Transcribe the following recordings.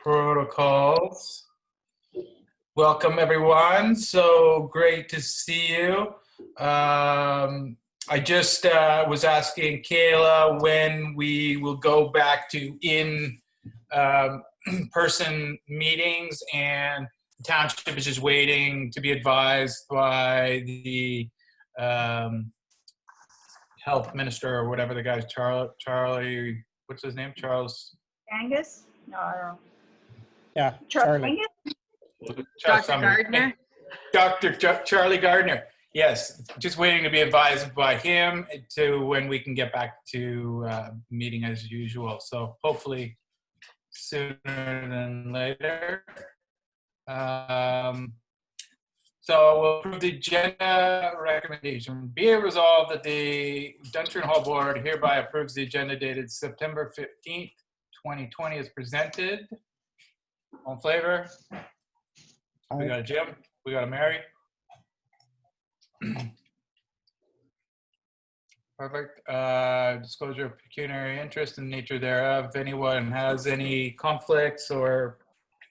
Protocols. Welcome, everyone. So great to see you. I just was asking Kayla when we will go back to in-person meetings, and the township is just waiting to be advised by the health minister or whatever the guy's, Charlie, what's his name? Charles? Angus? No, I don't know. Yeah, Charlie. Dr. Gardner? Dr. Charlie Gardner. Yes, just waiting to be advised by him to when we can get back to meeting as usual. So hopefully sooner than later. So we'll approve the agenda recommendation. Be it resolved that the Duntroon Hall Board hereby approves the agenda dated September 15th, 2020 as presented. All in favor? We got a Jim. We got a Mary. Perfect. Disclosure of pecuniary interest and nature thereof. If anyone has any conflicts or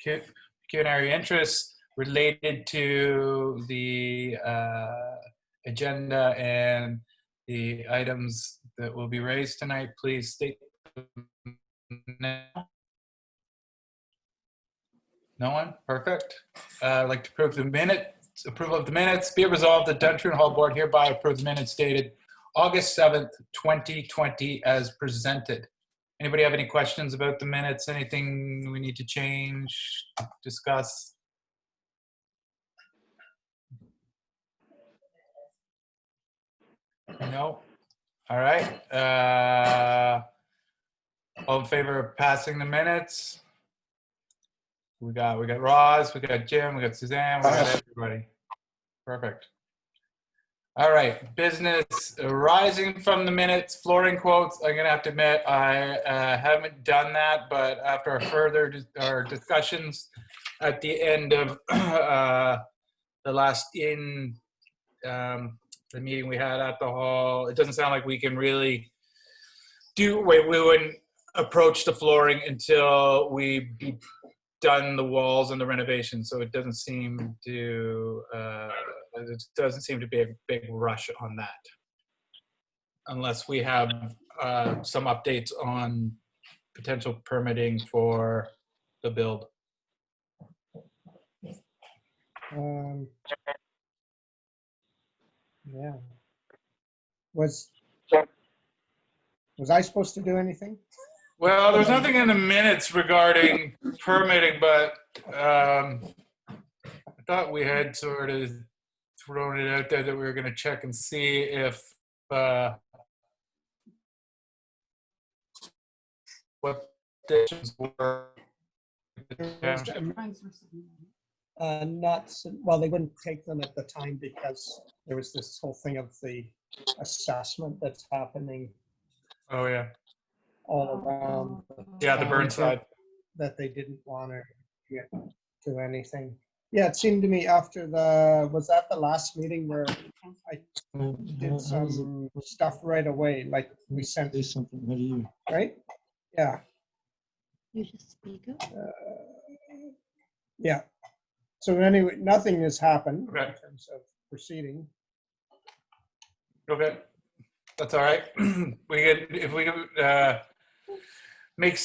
pecuniary interests related to the agenda and the items that will be raised tonight, please state them now. No one? Perfect. I'd like to approve the minutes. Approval of the minutes. Be it resolved that Duntroon Hall Board hereby approves the minutes dated August 7th, 2020 as presented. Anybody have any questions about the minutes? Anything we need to change, discuss? No? All right. All in favor of passing the minutes? We got Roz, we got Jim, we got Suzanne, we got everybody. Perfect. All right, business arising from the minutes, flooring quotes. I'm gonna have to admit I haven't done that, but after our discussions at the end of the last the meeting we had at the hall, it doesn't sound like we can really we wouldn't approach the flooring until we done the walls and the renovation, so it doesn't seem to be a big rush on that, unless we have some updates on potential permitting for the build. Yeah. Was I supposed to do anything? Well, there's nothing in the minutes regarding permitting, but I thought we had sort of thrown it out there that we were going to check and see if what the issues were. Well, they wouldn't take them at the time because there was this whole thing of the assessment that's happening. Oh yeah. All around. Yeah, the burn side. That they didn't want to get to anything. Yeah, it seemed to me after was that the last meeting where I did some stuff right away, like we sent something, right? Yeah. You just speak up. Yeah. So anyway, nothing has happened in terms of proceeding. Okay, that's all right. If we could make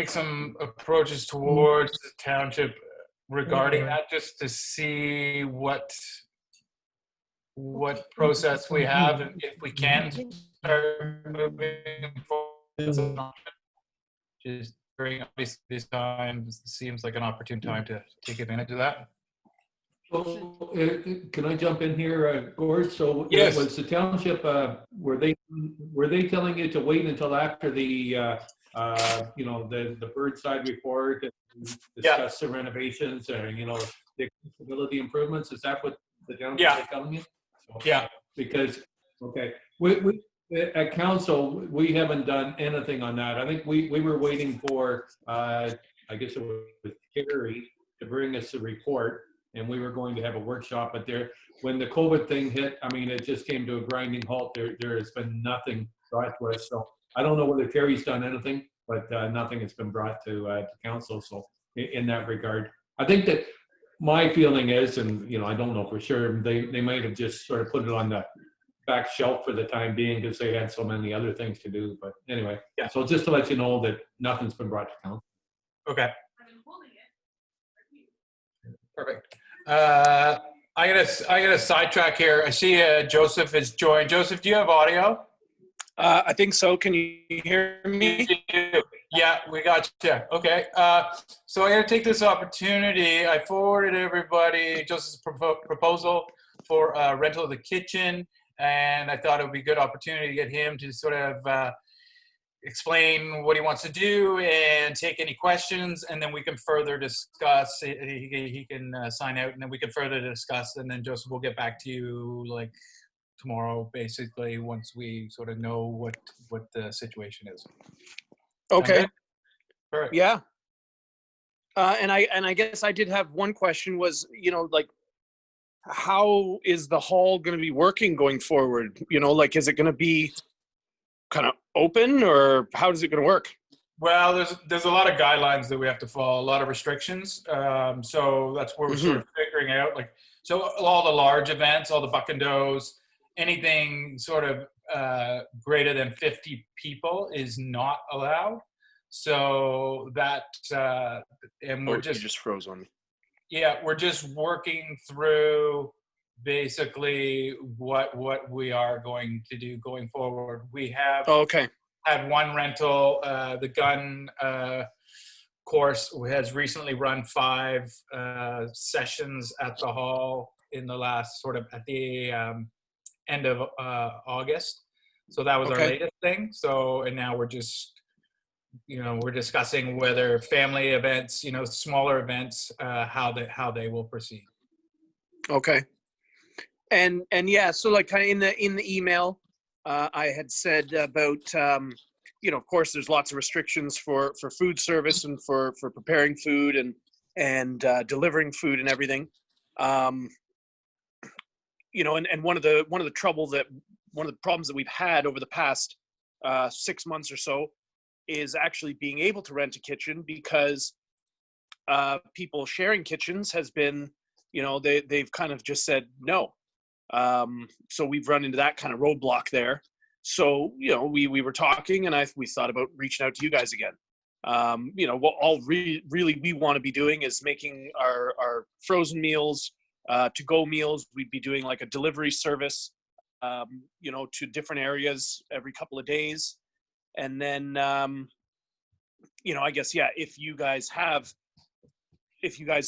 some approaches towards the township regarding that, just to see what process we have, and if we can start moving forward. Just during this time seems like an opportune time to take advantage of that. So, can I jump in here, Gord? So, yes. Was the township? Were they telling you to wait until after the the bird side report and discuss the renovations or the accessibility improvements? Is that what the township is telling you? So, yeah. Because we at council we haven't done anything on that. I think we were waiting for I guess it was Kerry to bring us a report. And we were going to have a workshop, but when the COVID thing hit, I mean, it just came to a grinding halt. There has been nothing brought to us. So I don't know whether Terry's done anything, but nothing has been brought to council. So in that regard, I think that my feeling is, and I don't know for sure, they might have just sort of put it on the back shelf for the time being because they had so many other things to do. But anyway, Yeah. So just to let you know that nothing's been brought to council. Okay. Perfect. I gotta sidetrack here. I see Joseph has joined. Joseph, do you have audio? I think so. Can you hear me? Yeah, we got you. Okay. So I gotta take this opportunity. I forwarded everybody Joseph's proposal for rental of the kitchen, and I thought it would be a good opportunity to get him to sort of explain what he wants to do and take any questions, and then we can further discuss. He can sign out, and then we can further discuss, and then Joseph will get back to you like tomorrow, basically, once we sort of know what the situation is. Okay. Perfect. Yeah. And I guess I did have one question was, like, how is the hall going to be working going forward? Like, is it going to be kind of open, or how is it going to work? Well, there's a lot of guidelines that we have to follow, a lot of restrictions. So that's where we're sort of figuring out, like, so all the large events, all the buck and does, anything sort of greater than 50 people is not allowed. So that, and we're You just froze on me. Yeah, we're just working through basically what we are going to do going forward. We have Okay. had one rental. The gun course has recently run 5 sessions at the hall in the last sort of at the end of August. So that was our Okay. latest thing. So, and now we're just, we're discussing whether family events, smaller events, how they will proceed. Okay. And yeah, so like kind of in the email, I had said about, of course, there's lots of restrictions for food service and for preparing food and delivering food and everything. And one of the problems that we've had over the past 6 months or so is actually being able to rent a kitchen, because people sharing kitchens has been, they've kind of just said no. So we've run into that kind of roadblock there. So, we were talking, and we thought about reaching out to you guys again. What all really we want to be doing is making our frozen meals, to-go meals. We'd be doing like a delivery service, to different areas every couple of days. And then, I guess, yeah, if you guys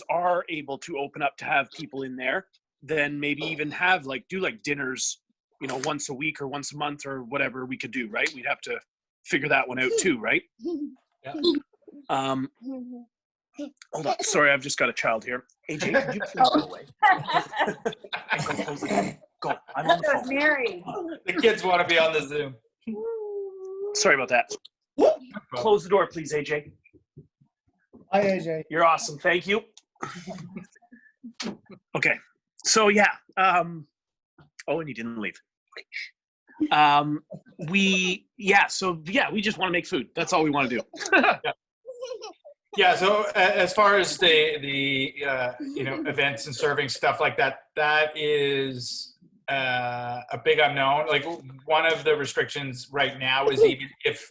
are able to open up to have people in there, then maybe even have do dinners, once a week or once a month or whatever we could do, right? We'd have to figure that one out too, right? Yeah. Hold on. Sorry, I've just got a child here. AJ, could you please go away? And go close the door. Go. I'm on the phone. Mary. The kids want to be on the Zoom. Sorry about that. Close the door, please, AJ. Hi, AJ. You're awesome. Thank you. Okay. So yeah. Oh, and you didn't leave. We just want to make food. That's all we want to do. Yeah. So as far as the events and serving stuff like that, that is a big unknown. Like, one of the restrictions right now is even if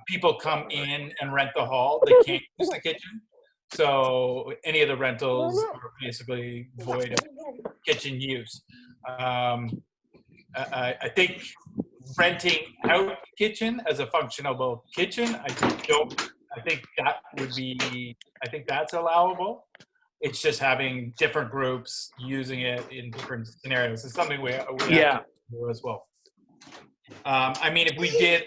people come in and rent the hall, they can't use the kitchen. So any of the rentals are basically void of kitchen use. I think renting out the kitchen as a functional kitchen, I think that's allowable. It's just having different groups using it in different scenarios. It's something we have to do as well. I mean, if we did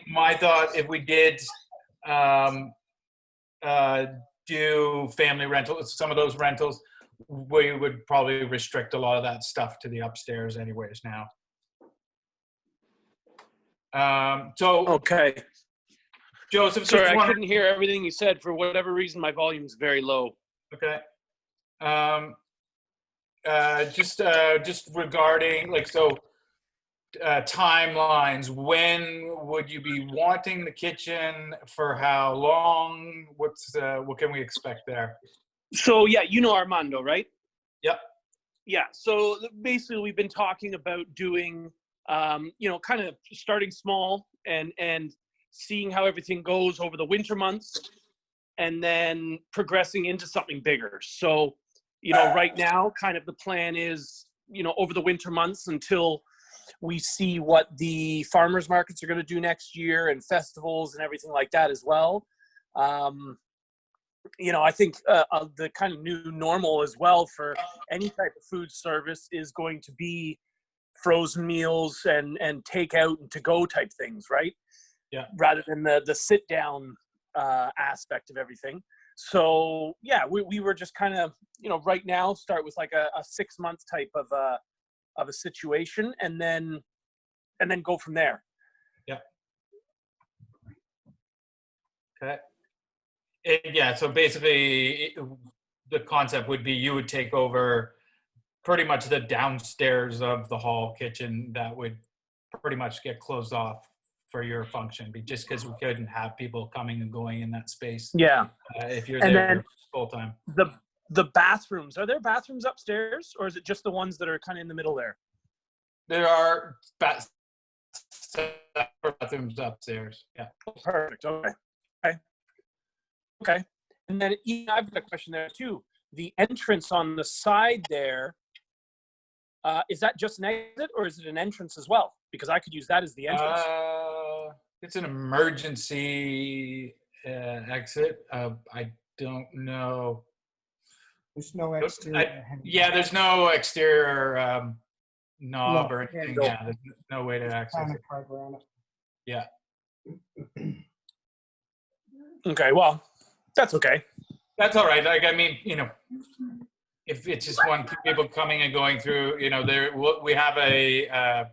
do family rentals, some of those rentals, we would probably restrict a lot of that stuff to the upstairs anyways now. Okay. Joseph, Sorry, I couldn't hear everything you said. For whatever reason, my volume's very low. Okay. Just regarding, timelines. When would you be wanting the kitchen? For how long? What can we expect there? So yeah, you know Armando, right? Yep. Yeah. So basically, we've been talking about doing, kind of starting small and seeing how everything goes over the winter months, and then progressing into something bigger. So, right now, kind of the plan is, over the winter months until we see what the farmers markets are going to do next year and festivals and everything like that as well. I think the kind of new normal as well for any type of food service is going to be frozen meals and takeout and to-go type things, right? Yeah. Rather than the sit-down aspect of everything. So yeah, we were just kind of, right now start with like a 6-month type of a situation, and then go from there. Yeah. Okay. Yeah, so basically the concept would be you would take over pretty much the downstairs of the hall kitchen that would pretty much get closed off for your function, just because we couldn't have people coming and going in that space Yeah. if you're And there then full time. The bathrooms, are there bathrooms upstairs, or is it just the ones that are kind of in the middle there? There are bathrooms upstairs. Yeah. Perfect. Okay. And then I've got a question there too. The entrance on the side there, is that just an exit, or is it an entrance as well? Because I could use that as the entrance. It's an emergency exit. I don't know. There's no exterior. Yeah, there's no exterior knob No, or anything. no. Yeah, there's no way to access Kind it. of card around it. Yeah. Okay, well, that's okay. That's all right. Like, I mean, if it's just one people coming and going through, we have a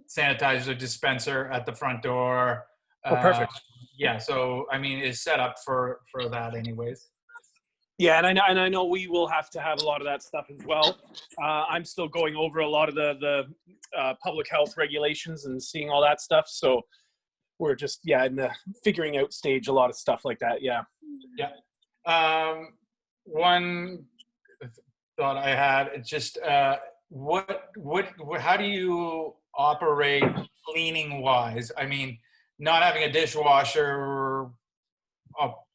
sanitizer dispenser at the front door. Oh, perfect. Yeah, so I mean, it's set up for that anyways. Yeah, and I know we will have to have a lot of that stuff as well. I'm still going over a lot of the public health regulations and seeing all that stuff. So we're just in the figuring out stage, a lot of stuff like that. Yeah. Yeah. One thought I had, it's just how do you operate cleaning wise? I mean, not having a dishwasher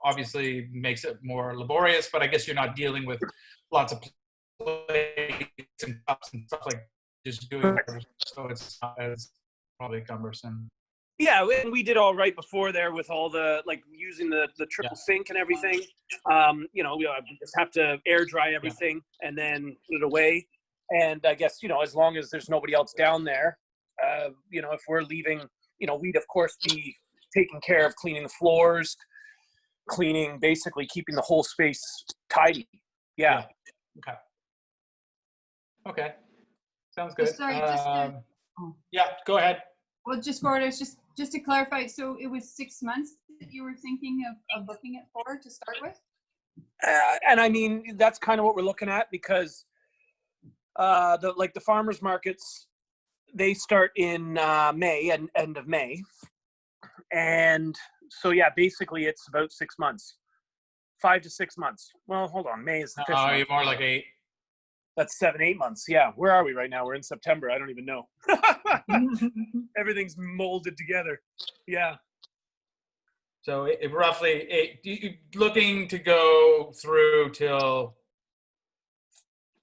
obviously makes it more laborious, but I guess you're not dealing with lots of plates and cups and stuff like just doing it, so it's not as probably cumbersome. Yeah, and we did all right before there with all the using the triple sink and everything. We just have to air dry everything and then put it away. And I guess as long as there's nobody else down there, if we're leaving, we'd of course be taking care of cleaning the floors, basically keeping the whole space tidy. Yeah. Okay. Sounds good. Sorry, yeah, go ahead. well, just Gordon, just to clarify, so it was 6 months that you were thinking of booking it for to start with? And I mean, that's kind of what we're looking at, because the farmers markets, they start in May and end of May. And so, yeah, basically it's about 6 months, 5 to 6 months. Well, hold on. May is the fifth month. You're more like 8. That's 7, 8 months. Yeah. Where are we right now? We're in September. I don't even know. Everything's molded together. Yeah. So roughly 8, looking to go through till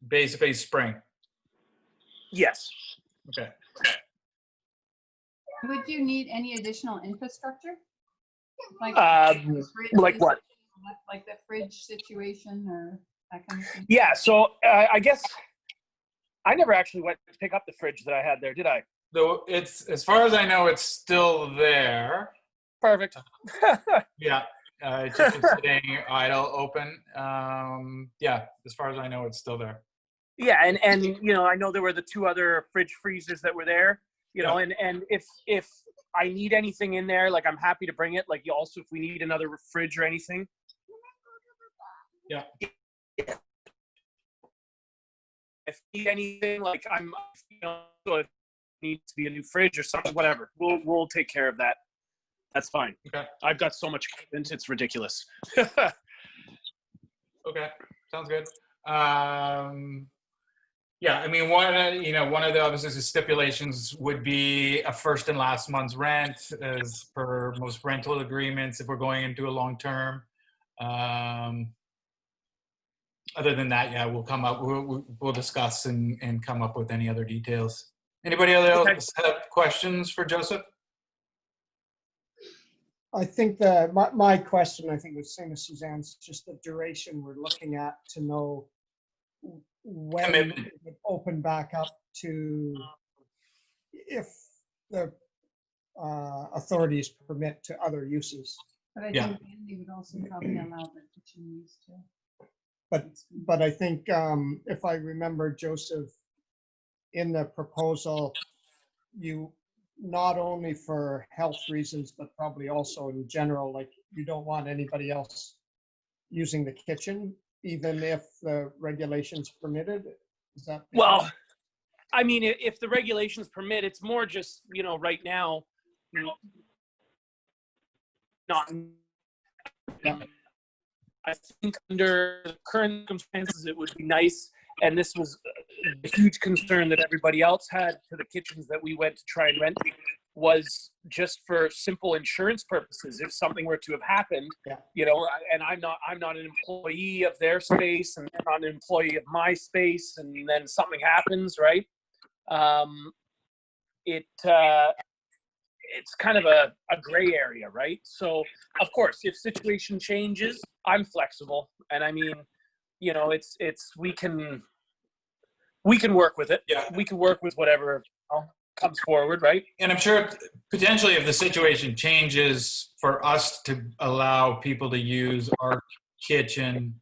basically spring. Yes. Okay. Would you need any additional infrastructure? Like Like what? Like the fridge situation or that kind of thing? Yeah. So I guess I never actually went to pick up the fridge that I had there, did I? Though it's, as far as I know, it's still there. Perfect. Yeah. It's just been sitting idle, open. Yeah, as far as I know, it's still there. Yeah, and I know there were the 2 other fridge freezers that were there. And if I need anything in there, like I'm happy to bring it. Like also if we need another fridge or anything. Yeah. If I need anything, like I'm, so if needs to be a new fridge or something, whatever. We'll take care of that. That's fine. Okay. I've got so much equipment, it's ridiculous. Okay, sounds good. Yeah, I mean, one of the obviously the stipulations would be a first and last month's rent, as per most rental agreements, if we're going into a long term. Other than that, yeah, we'll discuss and come up with any other details. Anybody else have questions for Joseph? I think my question, I think was same as Suzanne's, just the duration we're looking at to know when Commitment. it would open back up to, if the authorities permit to other uses. But I Yeah. think Andy would also probably allow the kitchen use too. But I think if I remember, Joseph, in the proposal, you, not only for health reasons, but probably also in general, like you don't want anybody else using the kitchen, even if the regulations permitted. Is that? Well, I mean, if the regulations permit, it's more just, right now, not. I think under the current circumstances, it would be nice, and this was a huge concern that everybody else had to the kitchens that we went to try and rent, was just for simple insurance purposes. If something were to have happened, and I'm not an employee of their space, and they're not an employee of my space, and then something happens, right? It's kind of a gray area, right? So, of course, if situation changes, I'm flexible, and I mean, we can work with it. Yeah. We can work with whatever comes forward, right? And I'm sure potentially if the situation changes for us to allow people to use our kitchen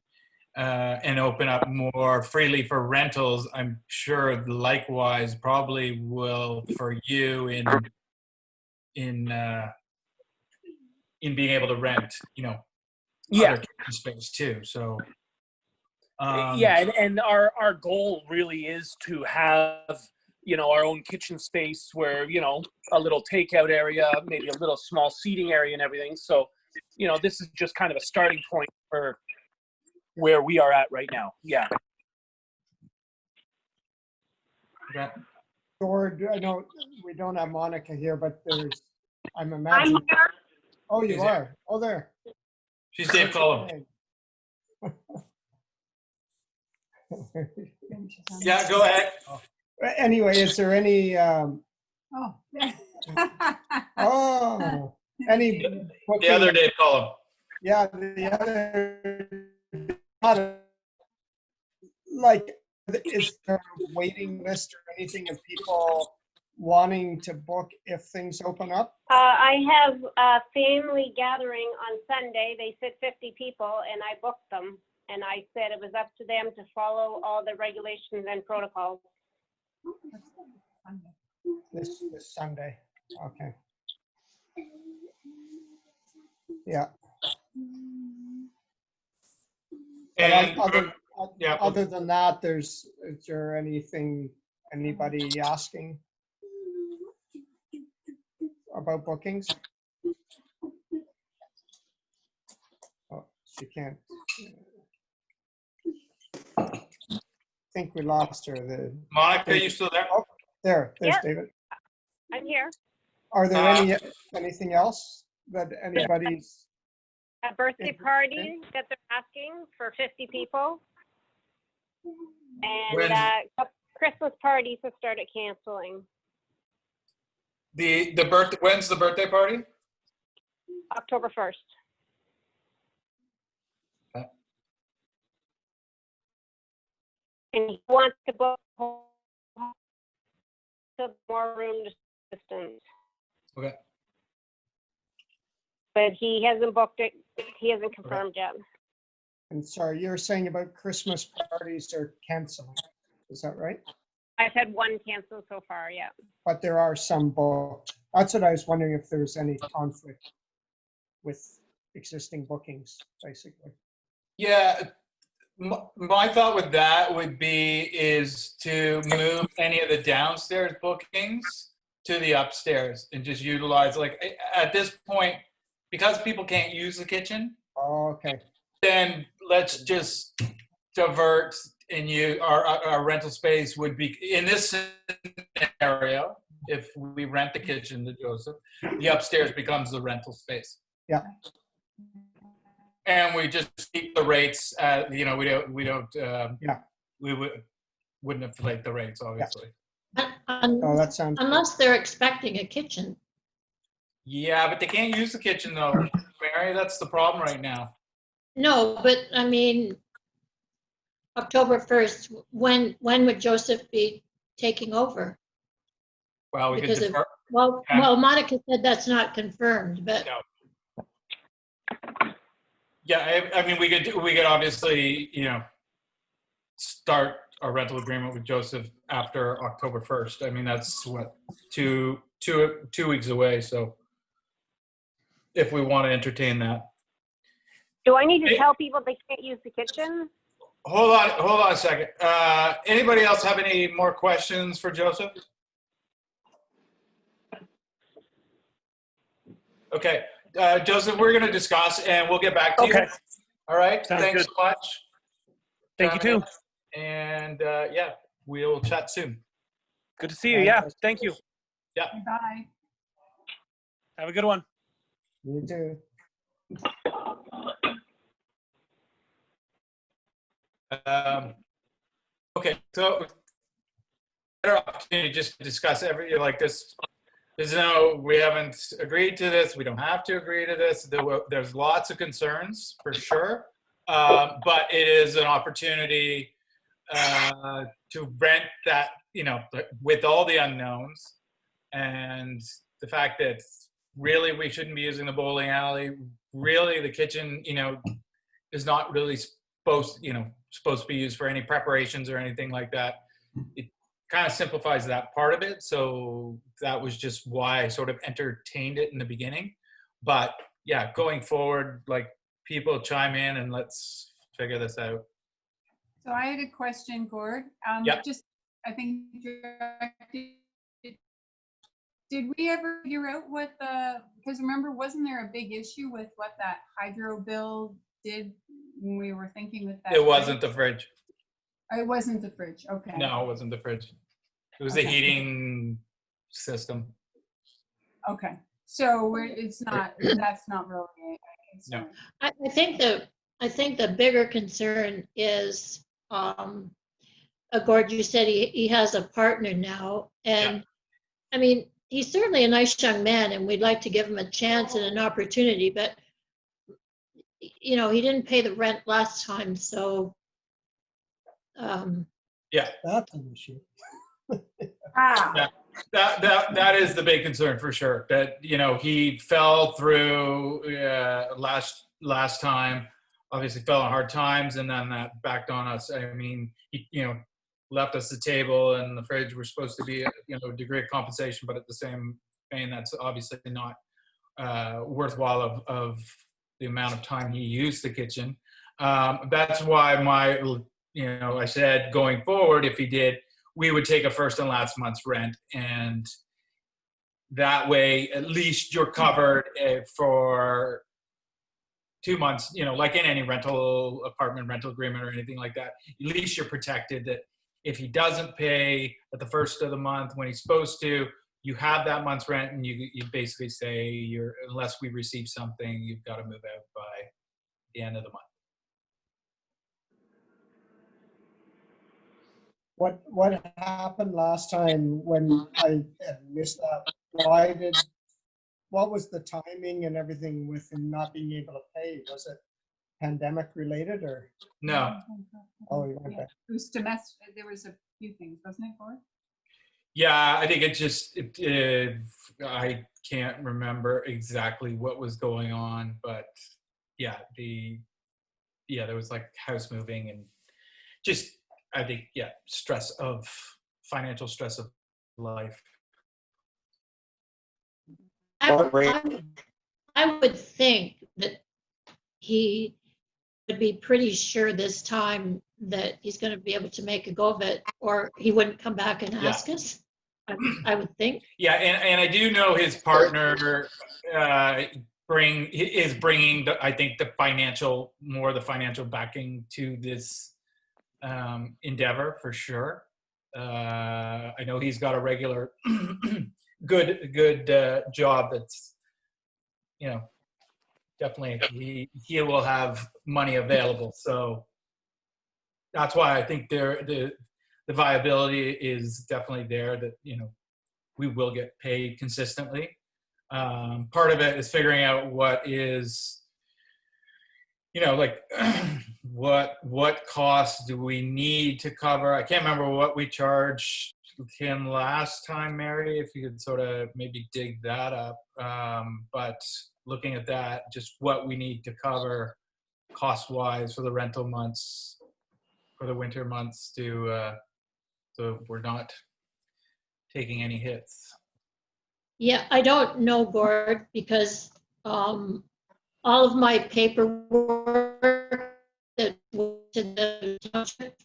and open up more freely for rentals, I'm sure likewise probably will for you in being able to rent, Yeah. other kitchen space too. So And our goal really is to have, our own kitchen space where, a little takeout area, maybe a little small seating area and everything. So, this is just kind of a starting point for where we are at right now. Yeah. okay. George, I know we don't have Monica here, but I'm imagining. Oh, you She's here. are. Oh, there. She's Dave Cullum. Yeah, go ahead. Anyway, is there any, Oh. any? The other Dave Cullum. Yeah, like, is there a waiting list or anything of people wanting to book if things open up? I have a family gathering on Sunday. They said 50 people, and I booked them. And I said it was up to them to follow all the regulations and protocols. This Sunday. Okay. Yeah. And Other than that, is there anything, anybody asking about bookings? Oh, she can't. I think we lost her. Monica, are you still there? Oh, there's Yep. David. I'm here. Are there anything else that anybody's? A birthday party that they're asking for 50 people. And Christmas parties have started canceling. The birthday. When's the birthday party? October 1st. Okay. And he wants to book more room distance. Okay. But he hasn't booked it. He hasn't confirmed yet. And sorry, you were saying about Christmas parties are canceling. Is that right? I've had one cancel so far, yeah. But there are some booked. That's what I was wondering, if there was any conflict with existing bookings, basically. Yeah. My thought with that would be is to move any of the downstairs bookings to the upstairs and just utilize, like, at this point, because people can't use the kitchen, Oh, okay. then let's just divert and our rental space would be, in this scenario, if we rent the kitchen to Joseph, the upstairs becomes the rental space. Yeah. And we just keep the rates, we don't, Yeah. we wouldn't inflate the rates, obviously. Oh, that sounds. Unless they're expecting a kitchen. Yeah, but they can't use the kitchen though, Mary. That's the problem right now. No, but I mean, October 1st, when would Joseph be taking over? Well, we could Because of- defer. Well, Okay. well, Monica said that's not confirmed, but No. Yeah, I mean, we could obviously, start a rental agreement with Joseph after October 1st. I mean, that's what, two weeks away. So if we want to entertain that. Do I need to Hey. tell people they can't use the kitchen? Hold on a second. Anybody else have any more questions for Joseph? Okay, Joseph, we're going to discuss and we'll get back to you. Okay. All right. Sounds Thanks good. so much. Thank you too. And yeah, we'll chat soon. Good to see you. Yeah. Thank you. Bye. Have a good one. You too. Okay, so better opportunity just to discuss like this. There's we haven't agreed to this. We don't have to agree to this. There's lots of concerns for sure, but it is an opportunity to rent that, with all the unknowns and the fact that really we shouldn't be using the bowling alley. Really, the kitchen, is not really supposed to be used for any preparations or anything like that. It kind of simplifies that part of it. So that was just why I sort of entertained it in the beginning. But yeah, going forward, like, people chime in and let's figure this out. So I had a question, Gord. Yep. Just, I think, did we ever figure out what because remember, wasn't there a big issue with what that hydro bill did when we were thinking with that? It wasn't the fridge. It wasn't the fridge, okay. No, it wasn't the fridge. It was the Okay. heating system. Okay, so that's not really a concern. I think the bigger concern is, Gord, you said he has a partner now, and I mean, he's certainly a nice young man, and we'd like to give him a chance and an opportunity, but he didn't pay the rent last time, so Yeah. That's an issue. Ah, That is the big concern for sure. That he fell through last time. Obviously, fell on hard times, and then that backed on us. I mean, he left us the table and the fridge. Were supposed to be a degree of compensation, but at the same vein, that's obviously not worthwhile of the amount of time he used the kitchen. That's why I said going forward, if he did, we would take a first and last month's rent, and that way at least you're covered for 2 months, like in any apartment rental agreement or anything like that. At least you're protected that if he doesn't pay at the first of the month when he's supposed to, you have that month's rent, and you basically say unless we receive something, you've got to move out by the end of the month. What happened last time when I missed that? What was the timing and everything with him not being able to pay? Was it pandemic related or? No. Oh, you went yeah. back. It was domestic. There was a few things, wasn't it, Gord? Yeah, I think I can't remember exactly what was going on, but yeah, there was like house moving and just, I think, financial stress of life. I would think that he would be pretty sure this time that he's going to be able to make a go of it, or he wouldn't come back and ask us. I would think. Yeah, and I do know his partner is bringing I think the financial backing to this endeavor for sure. I know he's got a regular good job that's, you know, definitely he will have money available. So that's why I think the viability is definitely there, that, you know, we will get paid consistently. Part of it is figuring out what is, you know, like what costs do we need to cover. I can't remember what we charged him last time, Mary, if you could sort of maybe dig that up. But looking at that, just what we need to cover cost-wise for the rental months, for the winter months, to so we're not taking any hits. Yeah, I don't know, Gord, because all of my paperwork that went to the township,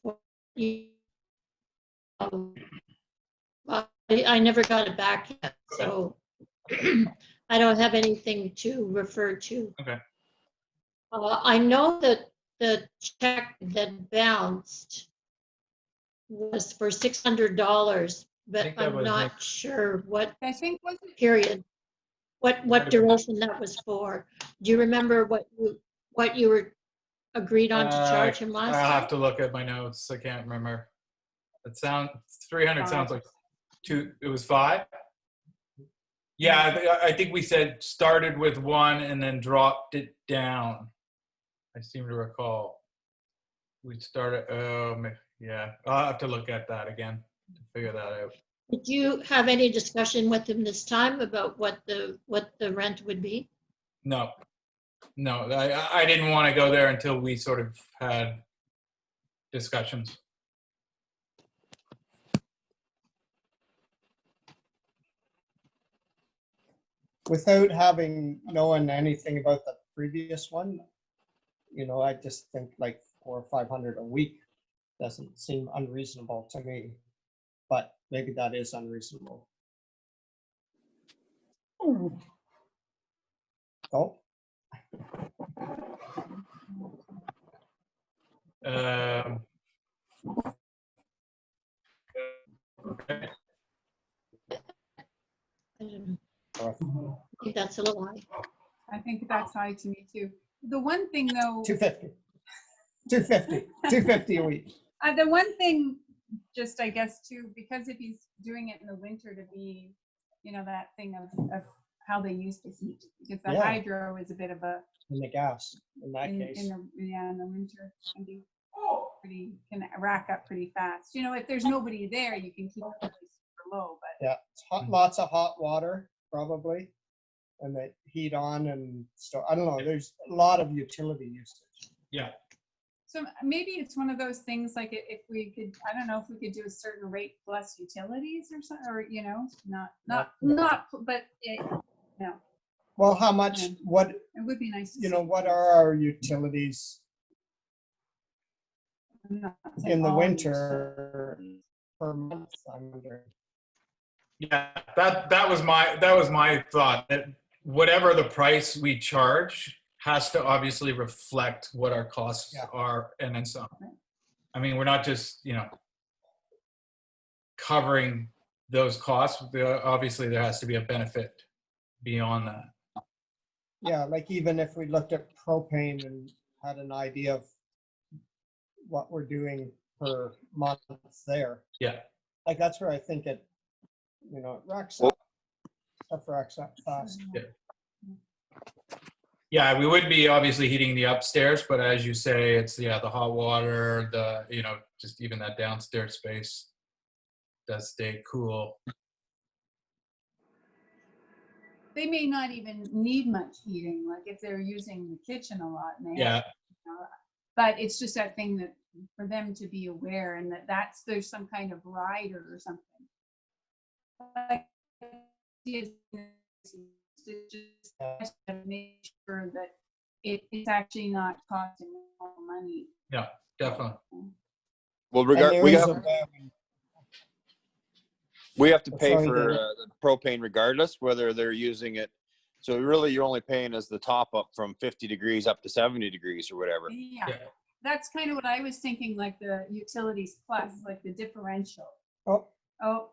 I never got it back yet, so I don't have anything to refer to. Okay. I know that the check that bounced was for $600, but think that I'm was not like- sure what I think, was it period, what duration that was for. Do you remember what you were agreed on to charge him last I'll time? have to look at my notes. I can't remember. 300 sounds like two. It was 5. Yeah, I think we said started with 1 and then dropped it down. I seem to recall. We started. Yeah, I'll have to look at that again to figure that out. Did you have any discussion with him this time about what the rent would be? No, I didn't want to go there until we sort of had discussions. Without knowing anything about the previous one, you know, I just think like 400 or 500 a week doesn't seem unreasonable to me, but maybe that is unreasonable. Oh, Okay. I don't know. I think that's a little high. I think that's high to me too. The one thing though, 250 a week. the one thing, just I guess too, because if he's doing it in the winter, to be, you know, that thing of how they used to heat, because the Yeah. hydro is a bit of a In the gas, in that in case. the winter can be can rack up pretty fast. You know, if there's nobody there, you can keep it really super low, but Yeah, it's lots of hot water, probably, and they heat on and stuff. I don't know, there's a lot of utility usage. Yeah. so maybe it's one of those things like if we could, I don't know if we could do a certain rate plus utilities or something, or, you know, not, but it, no, Well, how much, Yeah. what, it would be nice to you know, see. what are our utilities I'm not saying in the all winter per month? I'm wondering. Yeah, that was my thought, that whatever the price we charge has to obviously reflect what our costs Yeah. are, and then some. I mean, we're not just, you know, covering those costs. Obviously, there has to be a benefit beyond that. Yeah, like even if we looked at propane and had an idea of what we're doing per month there, Yeah. like that's where I think it, you know, it racks up. Stuff racks up fast. Yeah, we would be obviously heating the upstairs, but as you say, it's, yeah, the hot water, the, you know, just even that downstairs space does stay cool. They may not even need much heating, like if they're using the kitchen a lot and they have, Yeah, you know, but it's just that thing that for them to be aware, and there's some kind of rider or something. Like, it's just to make sure that it's actually not costing more money. yeah, definitely. Well, And there we is have, a way- We have to pay Sorry, for David. the propane regardless, whether they're using it. So really, you're only paying as the top up from 50 degrees up to 70 degrees or whatever. Yeah, Yeah. that's kind of what I was thinking, like the utilities plus, like the differential. Oh, Oh,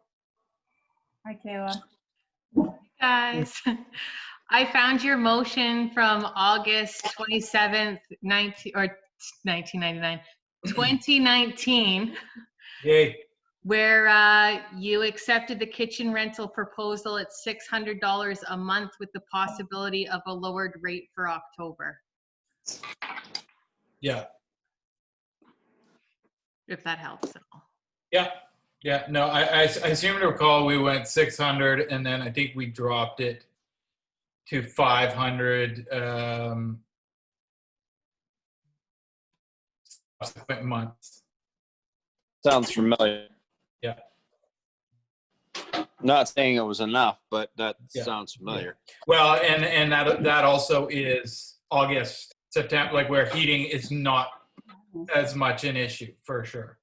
hi Kayla. Guys, I found your motion from August 27th, 2019, Yay. where you accepted the kitchen rental proposal at $600 a month with the possibility of a lowered rate for October, Yeah. if that helps at all. Yeah. Yeah. No, I seem to recall we went 600 and then I think we dropped it to 500 subsequent months. Sounds familiar. Yeah. Not saying it was enough, but that Yeah. sounds familiar. Well, and that also is August, September, like where heating is not as much an issue for sure.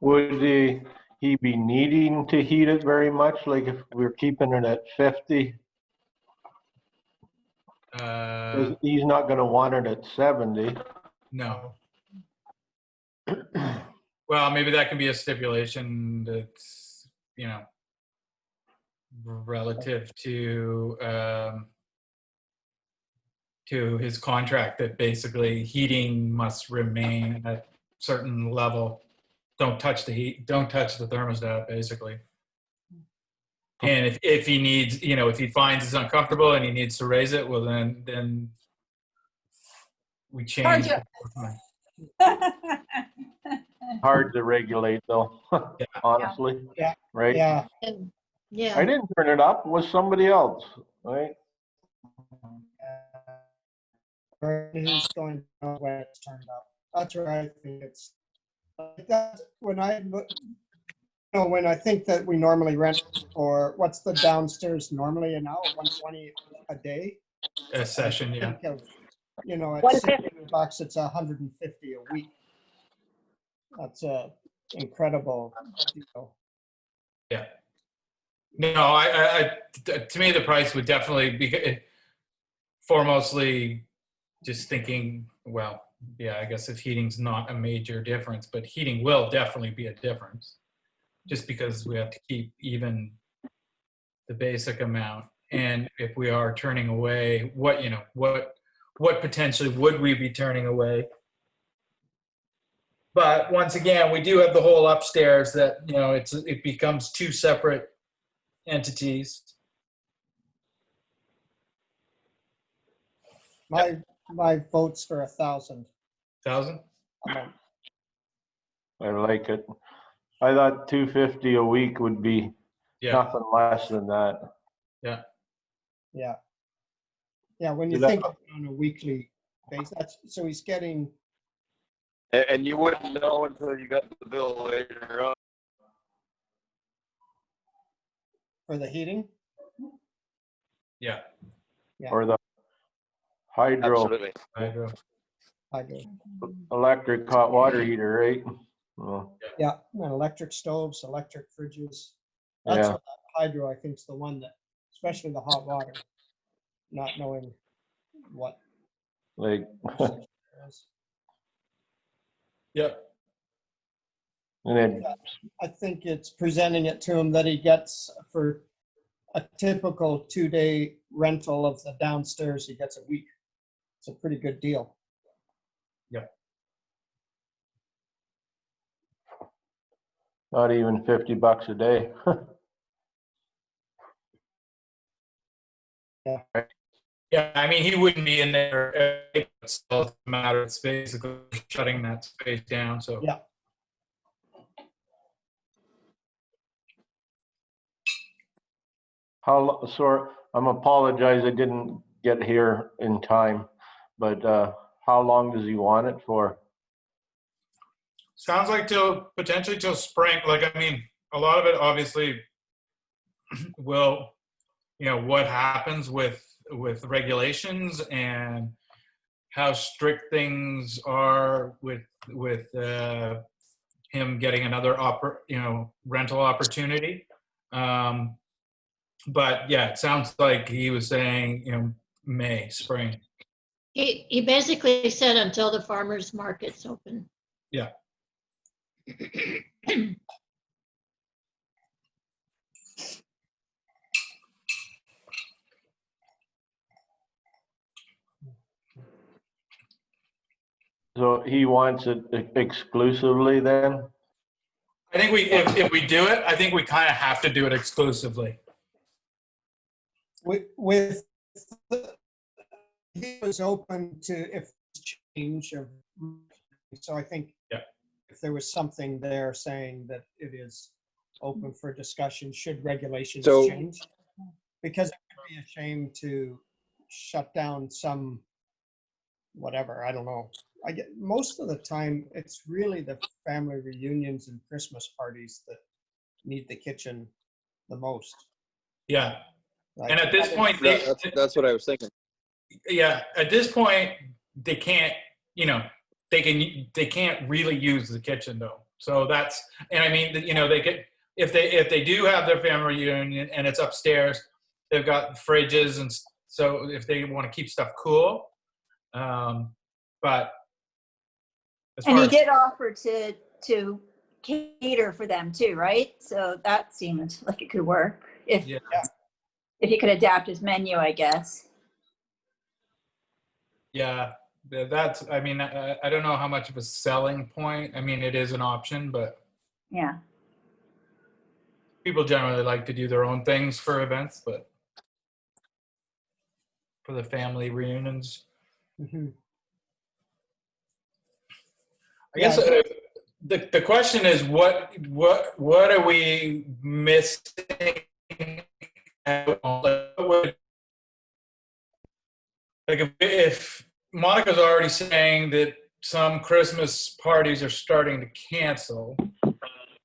Would he be needing to heat it very much? Like if we're keeping it at 50, he's not going to want it at 70. No. Well, maybe that can be a stipulation that's, you know, relative to his contract, that basically heating must remain at a certain level. Don't touch the heat, don't touch the thermostat, basically. And if he needs, you know, if he finds it's uncomfortable and he needs to raise it, well, then we change. Charge Hard to regulate though, honestly. Yeah. Right? yeah. And, yeah. I didn't turn it up. It was somebody else, right? Who's going to know when it's turned up? That's where I think it's. That's when I look. You know, when I think that we normally rent, or what's the downstairs normally an hour, 120 a day. A session, yeah. Think of, you know, at 150. $600, it's 150 a week. That's a incredible deal. Yeah. No, to me, the price would definitely be foremostly just thinking, well, yeah, I guess if heating's not a major difference, but heating will definitely be a difference just because we have to keep even the basic amount. And if we are turning away, what potentially would we be turning away? But once again, we do have the whole upstairs that, you know, it becomes two separate entities. My vote's for 1,000 1,000? a month. I like it. I thought 250 a week would be Yeah. nothing less than that. Yeah. Yeah. Yeah, when you So that- think of it on a weekly basis, so he's getting, And you wouldn't know until you got the bill later on. for the heating, Yeah. Yeah. Or the hydro Absolutely. Hydro. hydro. electric hot water heater, right? Oh, Yeah, and electric stoves, electric fridges. That's yeah. what hydro, I think, is the one that, especially the hot water, not knowing what. Like, percentage it is. Yep. and then I think it's presenting it to him that he gets for a typical 2-day rental of the downstairs, he gets a week. It's a pretty good deal. not even $50 a day. Yeah, I mean, he wouldn't be in there. It's still a matter. It's basically shutting that space down. So Yeah. Sorry, I'm apologize, I didn't get here in time, but how long does he want it for? sounds like potentially till spring. Like, I mean, a lot of it obviously will, you know, what happens with regulations and how strict things are with him getting another rental opportunity. But yeah, it sounds like he was saying, spring. He basically said until the farmer's market's open. Yeah. So he wants it exclusively then? I think if we do it, I think we kind of have to do it exclusively. With he was open to if change of, so I think if there was something there saying that it is open for discussion, should regulations change? Because it would be a shame to shut down some, whatever, I don't know. I get most of the time, it's really the family reunions and Christmas parties that need the kitchen the most. Yeah. Like, And at this point, that's what I was thinking. Yeah, at this point, they can't, they can't really use the kitchen though. So that's, and I mean, they could, if they do have their family reunion and it's upstairs, they've got fridges, and so if they want to keep stuff cool, but. And he did offer to cater for them too, right? So that seemed like it could work if he could adapt his menu, I guess. Yeah, that's, I mean, I don't know how much of a selling point. I mean, it is an option, but yeah, people generally like to do their own things for events, but for the family reunions. Mm-hmm. I guess the question is, what are we missing out? Like if Monica's already saying that some Christmas parties are starting to cancel.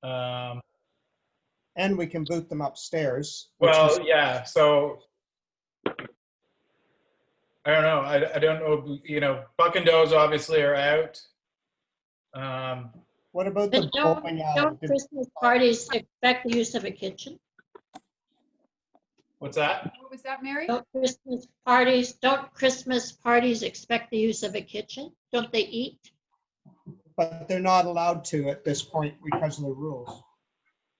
And we can boot them upstairs. Well, yeah, so I don't know. I don't know, Buck and Doe's obviously are out. What about the bowling alley? Don't Christmas parties expect the use of a kitchen? What's that? What was that, Mary? Don't Christmas parties expect the use of a kitchen? Don't they eat? But they're not allowed to at this point because of the rules.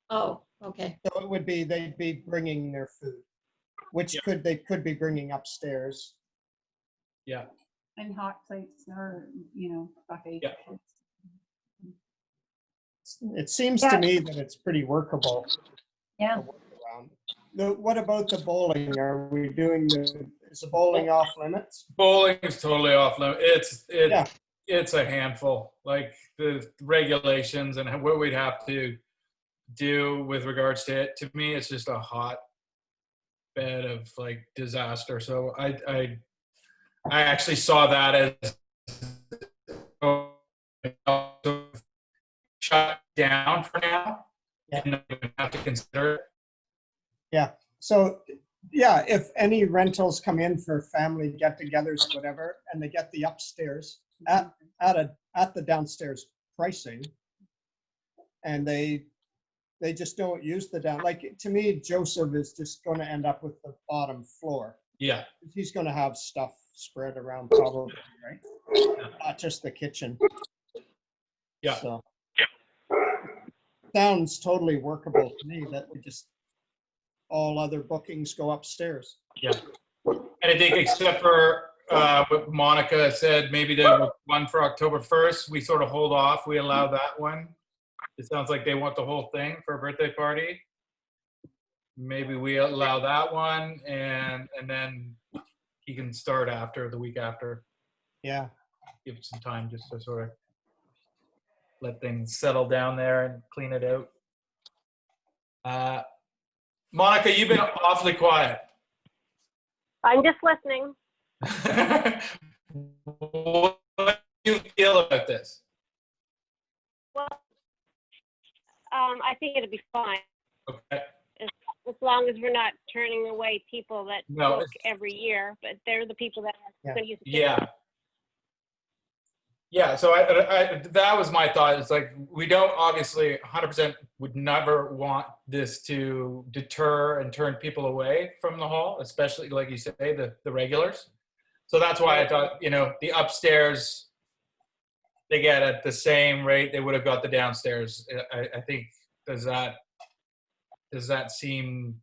Oh, okay. So it would be, they'd be bringing their food, which they could be bringing upstairs. Yeah. And hot plates or, buffet. Yeah. It seems to me that it's pretty workable. Yeah. What about the bowling? Are we doing is the bowling off limits? Bowling is totally off limits. It's a handful, like the regulations and what we'd have to do with regards to it. To me, it's just a hot bed of like disaster. So I actually saw that as shut down for now. Yeah. And have to consider it. Yeah. So if any rentals come in for family get-togethers, whatever, and they get the upstairs at the downstairs pricing, and they just don't use the down. Like, to me, Joseph is just going to end up with the bottom floor. Yeah. He's going to have stuff spread around probably, right? Not just the kitchen. Yeah. So sounds totally workable to me that we just all other bookings go upstairs. Yeah. And I think except for what Monica said, maybe there was one for October 1st, we sort of hold off. We allow that one. It sounds like they want the whole thing for a birthday party. Maybe we allow that one, and then he can start after the week after. Yeah. Give it some time just to sort of let things settle down there and clean it out. Monica, you've been awfully quiet. I'm just listening. What do you feel about this? Well, I think it'll be fine. Okay. As long as we're not turning away people that No, book every year, but they're the people that are going to use the Yeah. Yeah, so that was my thought. It's like, we don't obviously 100% would never want this to deter and turn people away from the hall, especially like you say, the regulars. So that's why I thought, the upstairs, they get at the same rate they would have got the downstairs. I think, does that seem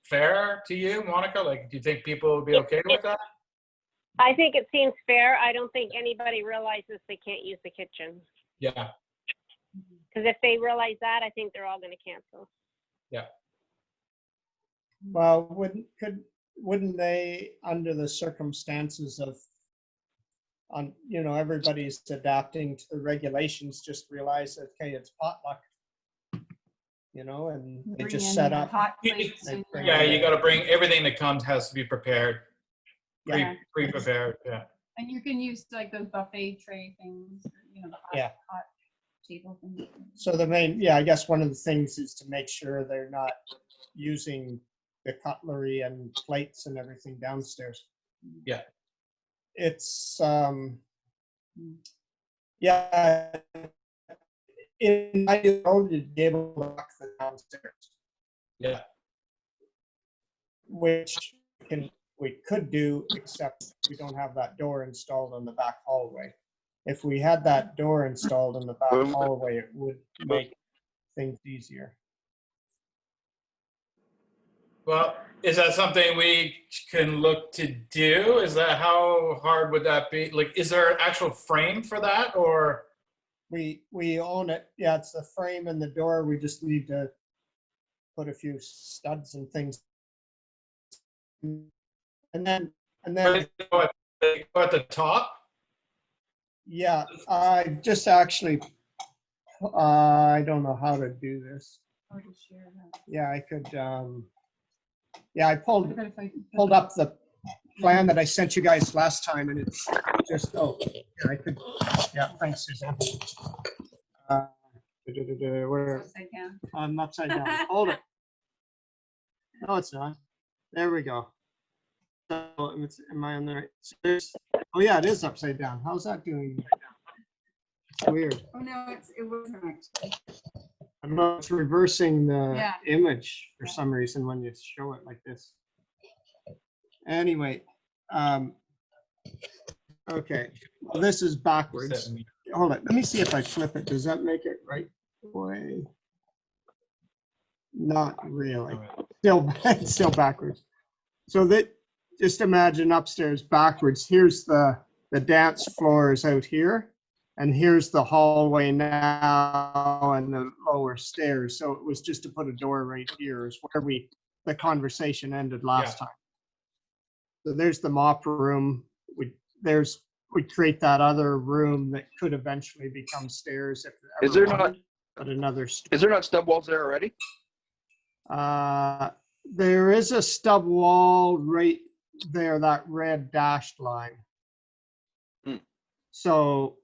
fair to you, Monica? Like, do you think people would be okay with that? I think it seems fair. I don't think anybody realizes they can't use the kitchen. Yeah. Because if they realize that, I think they're all going to cancel. Yeah. Well, wouldn't they, under the circumstances of, everybody's adapting to the regulations, just realize that, okay, it's potluck, and they Bring just in set your up. hot plates They and bring Yeah, your- you got to bring everything that comes has to be prepared, Yeah. pre-prepared. Yeah. And you can use like those buffet tray things, the Yeah. hot table things. So I guess one of the things is to make sure they're not using the cutlery and plates and everything downstairs. Yeah. It's, yeah, in my own, you'd be able to lock the downstairs, Yeah. which we could do, except we don't have that door installed in the back hallway. If we had that door installed in the back hallway, it would make things easier. Well, is that something we can look to do? How hard would that be? Like, is there an actual frame for that, or? We own it. Yeah, it's the frame and the door. We just need to put a few studs and things. And then At the top? yeah, I just actually, I don't know how to do this. Or to share that. Yeah, I could, yeah, I pulled But if I could put pulled up the plan that I sent you guys last time, and it's just, yeah, I could, yeah, thanks, Suzanne. Where, upside down. I'm upside down. Hold it. No, it's not. There we go. So, am I on the right? Oh yeah, it is upside down. How's that doing? It's weird. Oh, no, it wasn't actually. I don't know, it's reversing the Yeah. image for some reason when you show it like this. Anyway, okay, well, this is backwards. Hold it, let me see if I flip it. Does that make it right way? Not really. It's still backwards. So that, just imagine upstairs backwards. Here's the dance floor is out here, and here's the hallway now and the lower stairs. So it was just to put a door right here is where the conversation ended last time. So there's the mop room. We create that other room that could eventually become stairs if Is there ever not? wanted, but another. Is there not stub walls there already? There is a stub wall right there, that red dashed line. So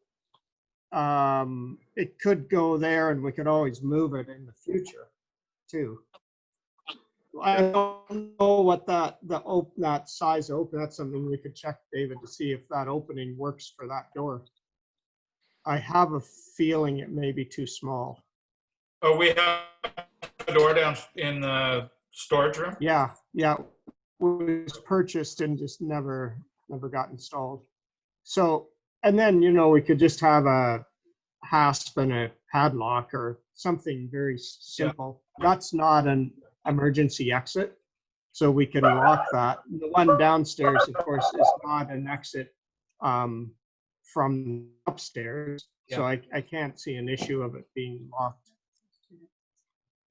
it could go there, and we could always move it in the future too. I don't know what that size open. That's something we could check, David, to see if that opening works for that door. I have a feeling it may be too small. Oh, we have a door down in the storage room? Yeah, it was purchased and just never got installed. So, and then, we could just have a hasp and a padlock or something very simple. Yeah. That's not an emergency exit, so we can lock that. The one downstairs, of course, is not an exit from upstairs, so I can't see an issue of it being locked.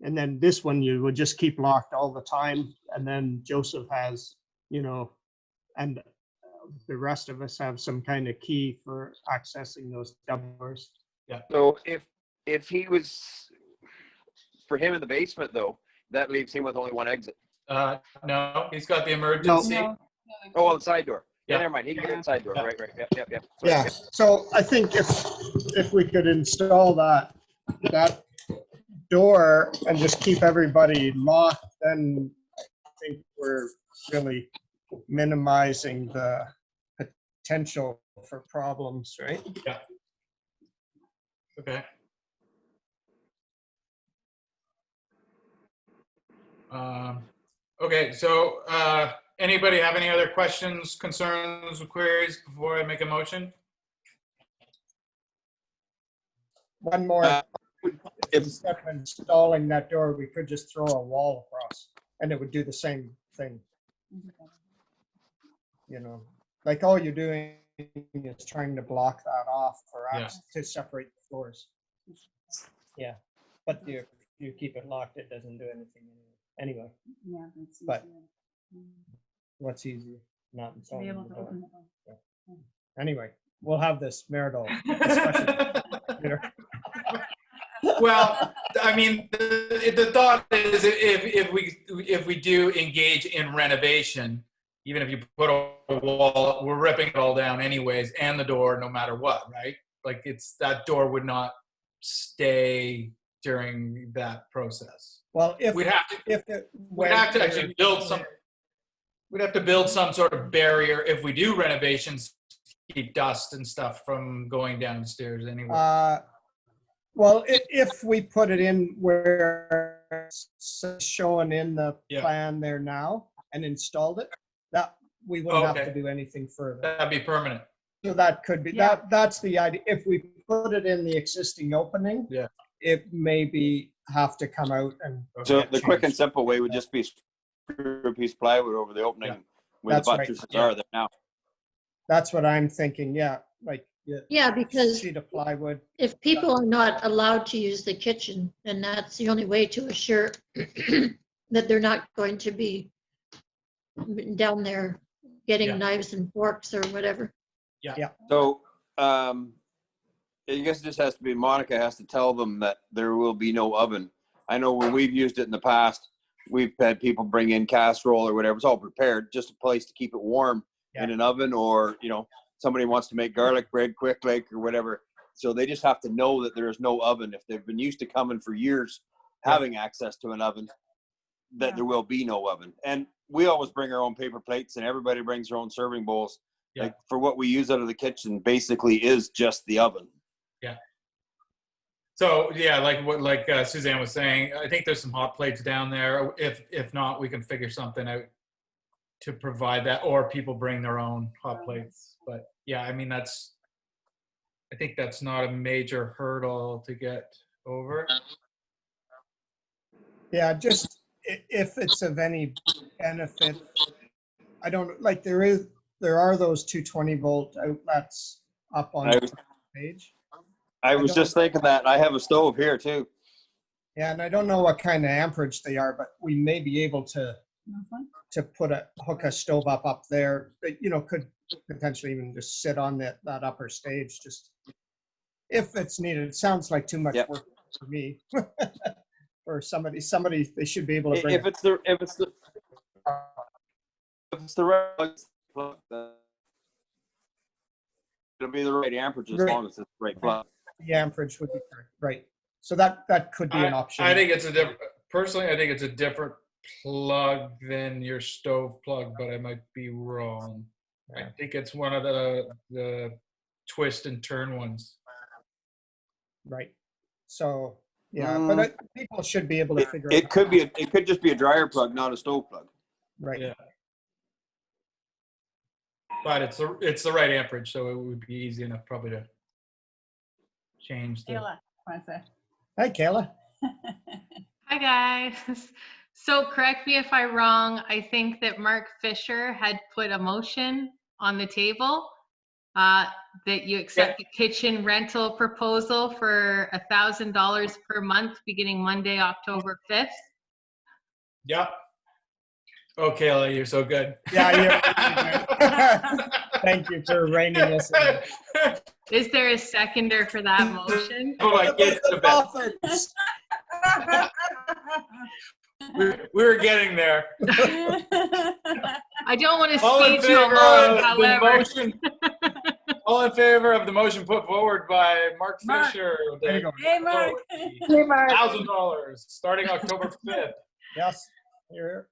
And then this one you would just keep locked all the time, and then Joseph has, and the rest of us have some kind of key for accessing those doors. Yeah. So if he was, for him in the basement though, that leaves him with only one exit. No, he's got the emergency. No. Oh, well, the side door. Yeah, never mind. He can get the side door. Yeah. Right. Yep. Sorry. Yeah. So I think if we could install that door and just keep everybody locked, then I think we're really minimizing the potential for problems, right? Yeah. Okay. Okay, so anybody have any other questions, concerns, or queries before I make a motion? One more. Instead of installing that door, we could just throw a wall across and it would do the same thing. You know, like all you're doing is trying to block that off for access to separate the floors. Yeah, but you keep it locked, it doesn't do anything anyway. Yeah, that's But easier. what's easier? Not To be installing able the to door. open it. Anyway, we'll have this marital discussion later. Well, I mean, the thought is if we do engage in renovation, even if you put a wall, we're ripping it all down anyways, and the door, no matter what, right? Like that door would not stay during that process. Well, we'd have to actually build some. We'd have to build some sort of barrier if we do renovations, to keep dust and stuff from going downstairs anyway. Well, if we put it in where it's shown in the plan there now and installed it, that we wouldn't have to do anything further. That'd be permanent. So that could be, that's the idea. If we put it in the existing opening, it maybe have to come out and. So the quick and simple way would just be screw a piece of plywood over the opening where the buttresses are there now. That's what I'm thinking, like. Yeah, because sheet of plywood. If people are not allowed to use the kitchen, then that's the only way to assure that they're not going to be down there getting knives and forks or whatever. Yeah. So I guess it just has to be, Monica has to tell them that there will be no oven. I know when we've used it in the past, we've had people bring in casserole or whatever. It's all prepared, just a place to keep it warm in an oven, or, you know, somebody wants to make garlic bread quick, like, or whatever. So they just have to know that there is no oven. If they've been used to coming for years, having access to an oven, that there will be no oven. And we always bring our own paper plates, and everybody brings their own serving bowls. Like, for what we use out of the kitchen, basically is just the oven. Yeah. So like Suzanne was saying, I think there's some hot plates down there. If not, we can figure something out to provide that, or people bring their own hot plates. But yeah, I mean, I think that's not a major hurdle to get over. Yeah, just if it's of any benefit, I don't, like, there are those 220-volt outlets up on the page. I was just thinking that. I have a stove here too. Yeah, and I don't know what kind of amperage they are, but we may be able to hook a stove up there that, you know, could potentially even just sit on that upper stage, just if it's needed. It sounds like too much work for me. For somebody they should be able to bring if it's the right plug, it'll be the right amperage as long as it's the right plug. The amperage would be correct, right? So that could be an option. I think it's a different. Personally, I think it's a different plug than your stove plug, but I might be wrong. I think it's one of the twist and turn ones. Right. So yeah, but people should be able to figure it out. It could just be a dryer plug, not a stove plug. Right. Yeah. But it's the right amperage, so it would be easy enough probably to change the. Kayla, what's that? Hi, Kayla. Hi, guys. So correct me if I'm wrong. I think that Mark Fisher had put a motion on the table that you accept the kitchen rental proposal for $1,000 per month beginning Monday, October 5th. Yep. Oh, Kayla, you're so good. Yeah, you're really good. Thank you for reining us in. Is there a seconder for that motion? Oh, my kids the best. We're getting there. I don't want to All in speed you favor along, of however. the motion. All in favor of the motion put forward by Mark Fisher. There you go. Hey, Mark. Hey, Mark. $1,000 starting October 5th. Yes, you're here.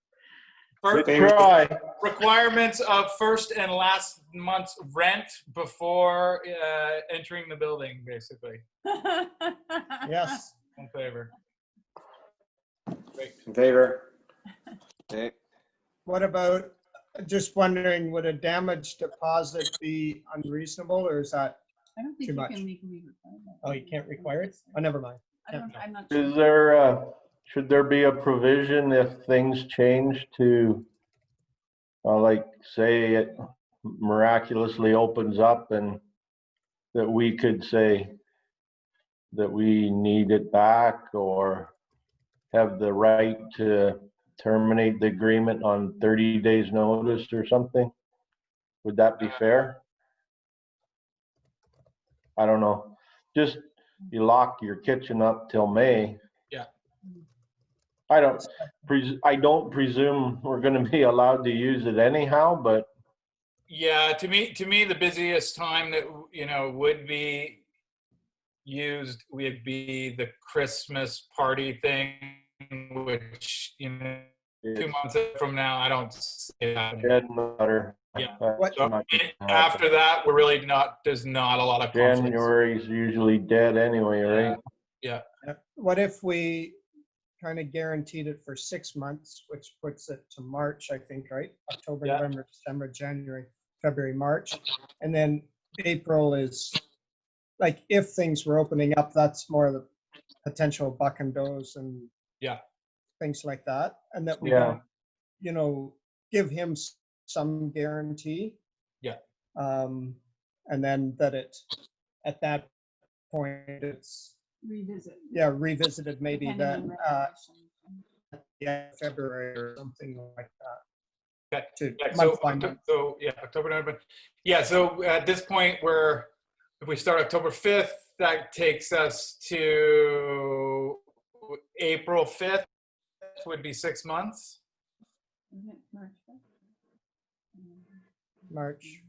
First, Good try. requirements of first and last month's rent before entering the building, basically. Yes. In favor. Great. In favor. Okay. What about, just wondering, would a damage deposit be unreasonable, or is that, I don't think Too you much. can legally require that. oh, you can't require it? Oh, never mind. I'm not Is sure. there, should there be a provision if things change to, like, say it miraculously opens up and that we could say that we need it back or have the right to terminate the agreement on 30 days notice or something? Would that be fair? I don't know. Just you lock your kitchen up till May. Yeah. I don't presume we're gonna be allowed to use it anyhow, but Yeah, to me, the busiest time that would be used would be the Christmas party thing, which 2 it's months from now, I don't see it happening. dead in the water. Yeah. What- So after that, we're really not. There's not a lot of conflicts. January's usually dead anyway, right? Yeah. What if we kind of guaranteed it for 6 months, which puts it to March, I think, right? October, Yeah. November, December, January, February, March. And then April is, like, if things were opening up, that's more the potential buck and does and Yeah. things like that. And that we Yeah. don't, give him some guarantee. Yeah. And then that at that point, it's, Revisit. revisited maybe depending that, on February or something like that. Okay. To Yeah, month by month. so yeah, October, November. Yeah, so at this point, if we start October 5th, that takes us to April 5th, would be 6 months. Isn't it March 5th? March,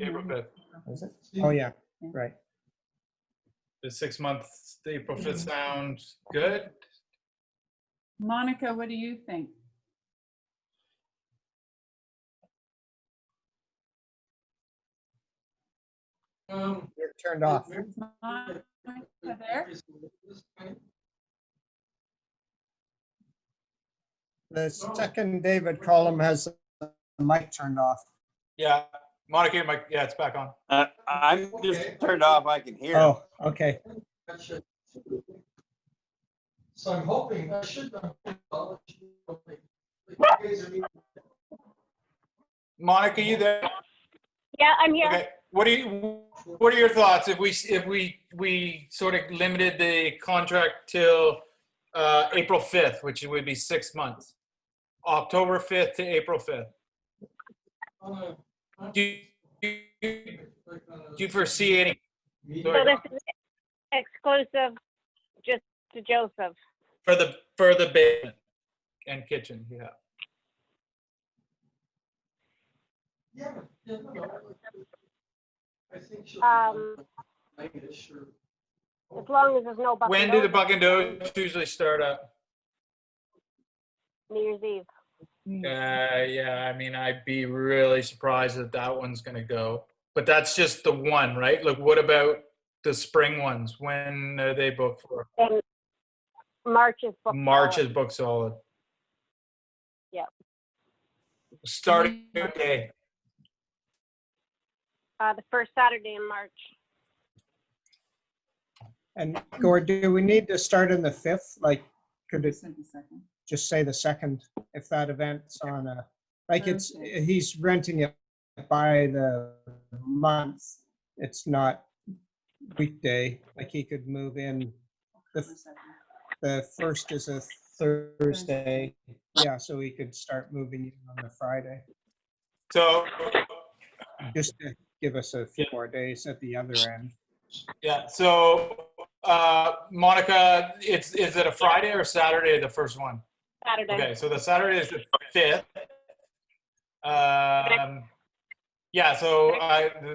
April 5th. is it? Oh, yeah, right. The 6 months, the April 5th sounds good. Monica, what do you think? You're turned off. Is Monica there? The second David column has the mic turned off. Yeah, Monica, yeah, it's back on. I'm just turned off. I can hear. Oh, okay. So I'm hoping I should. Monica, you there? Yeah, I'm here. Okay. What are your thoughts if we sort of limited the contract till April 5th, which would be 6 months, October 5th to April 5th? Do you foresee any? So this is exclusive just to Joseph. For the basement and kitchen, yeah. As long as there's no buck When and do the does, buck and does usually start up? New Year's Eve. Yeah, I mean, I'd be really surprised if that one's going to go. But that's just the one, right? Like, what about the spring ones? When are they booked for? And March is booked. March solid. is booked solid. Yeah. Starting day. The first Saturday in March. And Gord, do we need to start in the 5th? Like, could it Said the second. just say the 2nd if that event's on a, like, he's renting it by the month. It's not weekday. Like, he could move in. The 1st is a Thursday. Yeah, so he could start moving in on the Friday. So, Just to give us a few more days at the other end. yeah. So, Monica, is it a Friday or Saturday, the first one? Saturday. Okay, so the Saturday is the 5th. Yeah, so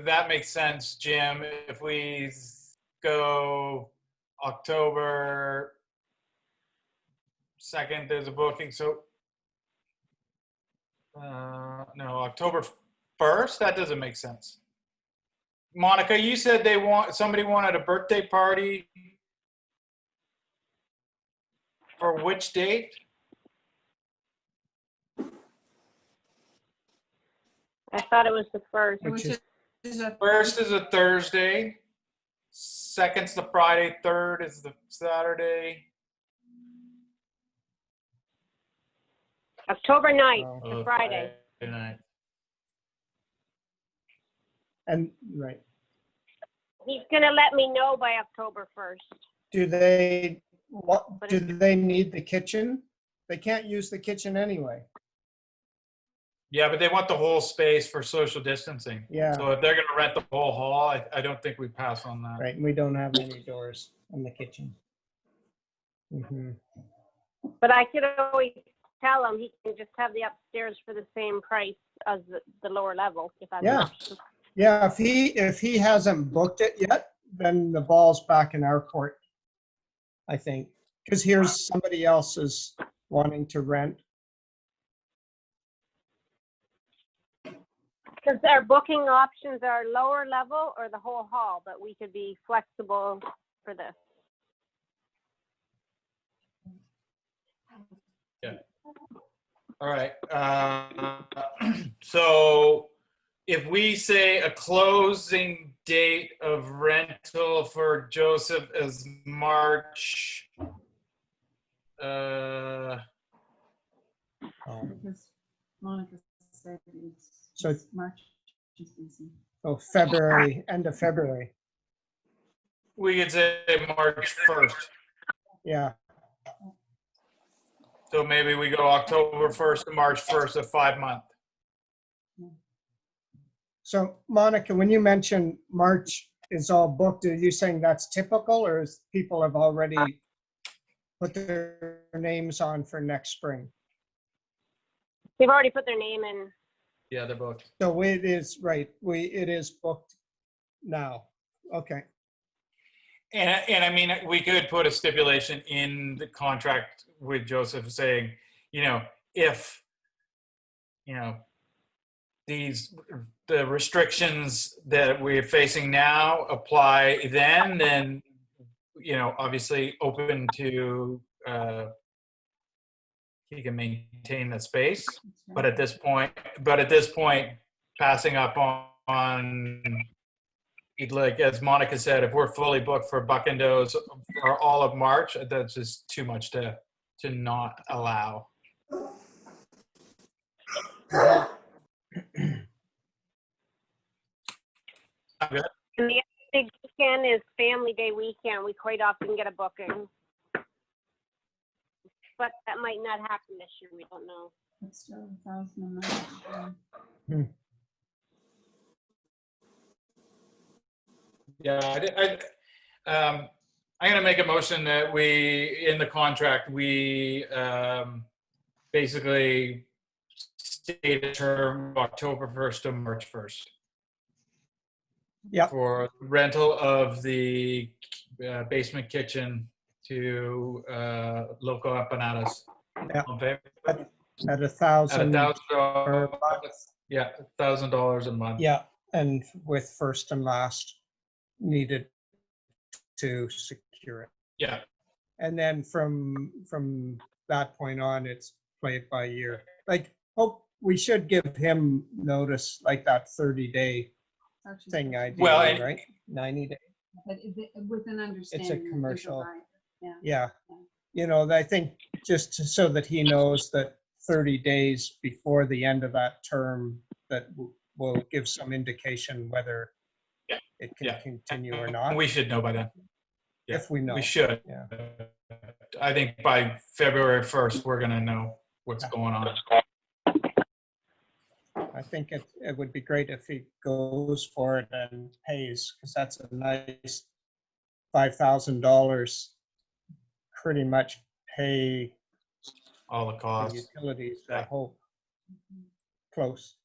that makes sense, Jim. If we go October 2nd, there's a booking. So No, October 1st? That doesn't make sense. Monica, you said somebody wanted a birthday party for which date? I thought it was the first. Which is First is a Thursday. Second's the Friday. Third is the Saturday. October 9th, Oh. the Friday. Night. and right. He's gonna let me know by October 1st. Do they need the kitchen? They can't use the kitchen anyway. Yeah, but they want the whole space for social distancing. Yeah. So if they're going to rent the whole hall, I don't think we pass on that. Right, and we don't have any doors in the kitchen. Mhm. But I could always tell him he can just have the upstairs for the same price as the lower level, if that's an Yeah. option. Yeah, if he hasn't booked it yet, then the ball's back in our court, I think. Because here's somebody else is wanting to rent. Because our booking options are lower level or the whole hall, but we could be flexible for this. Yeah. All right. So if we say a closing date of rental for Joseph is March, Because Monica said So- it's March is busy. Oh, February, end of February. we could say March 1st. Yeah, So maybe we go October 1st to March 1st, a 5-month. so Monica, when you mentioned March is all booked, are you saying that's typical or is people have already put their names on for next spring? They've already put their name in. Yeah, they're booked. So it is, right, it is booked now. Okay, And I mean, we could put a stipulation in the contract with Joseph saying, if, the restrictions that we're facing now apply then, obviously open to, he can maintain the space. But at this point, passing up on like as Monica said, if we're fully booked for Buckendos for all of March, that's just too much to not allow. Okay. And the other big weekend is Family Day weekend. We quite often get a booking. But that might not happen this year. We don't know. It's still 1,009. Yeah, I'm going to make a motion that we, in the contract, we basically state a term October 1st to March 1st. Yeah. For rental of the basement kitchen to local empanadas. Yeah. Okay. At $1,000 $1,000. per month. Yeah, $1,000 a month. Yeah, and with first and last needed to secure it. Yeah. And then from that point on, it's play it by ear. Like, we should give him notice, like that 30-day thing ideally, Well, and- right? 90 days. But with an understanding. that there's commercial- buyer. Yeah. I think just so that he knows that 30 days before the end of that term, that will give some indication whether it can continue or not. We should know by then. Yeah, If we know. We should. Yeah. I think by February 1st, we're going to know what's going on. I think it would be great if he goes for it and pays, because that's a nice $5,000 pretty much pay All the the costs. utilities, I Yeah. hope. Close.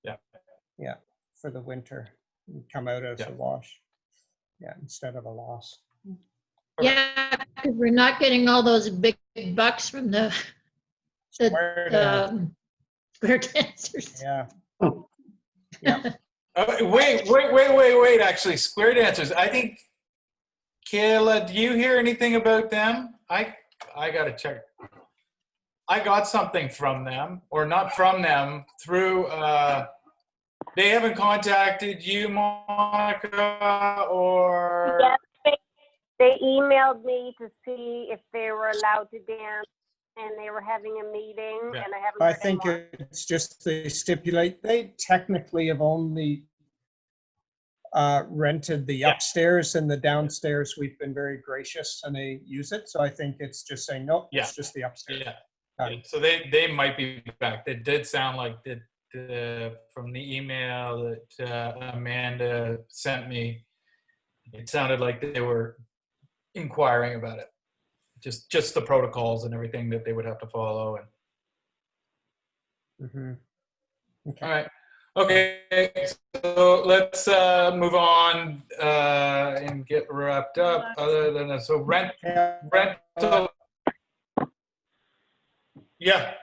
Yeah. Yeah, for the winter, and come out as Yeah. a wash. Yeah, instead of a loss. Yeah, because we're not getting all those big bucks from the Where to- square dancers. Yeah. Wait, actually, square dancers. I think, Kayla, do you hear anything about them? I gotta check. I got something from them, or not from them, through, they haven't contacted you, Monica, or? Yes, they emailed me to see if they were allowed to dance, and they were having a meeting, Yeah. and I haven't I heard think anymore. it's just they stipulate, they technically have only rented the upstairs, and the downstairs we've been very gracious and they use it. So I think it's just saying, nope, Yeah. it's just the upstairs. Yeah. So they might be back. It did sound like from the email that Amanda sent me, it sounded like they were inquiring about it. Just the protocols and everything that they would have to follow. And Mhm. Okay. all right. Okay, so let's move on and get wrapped up. Other than that, so rental. Yeah.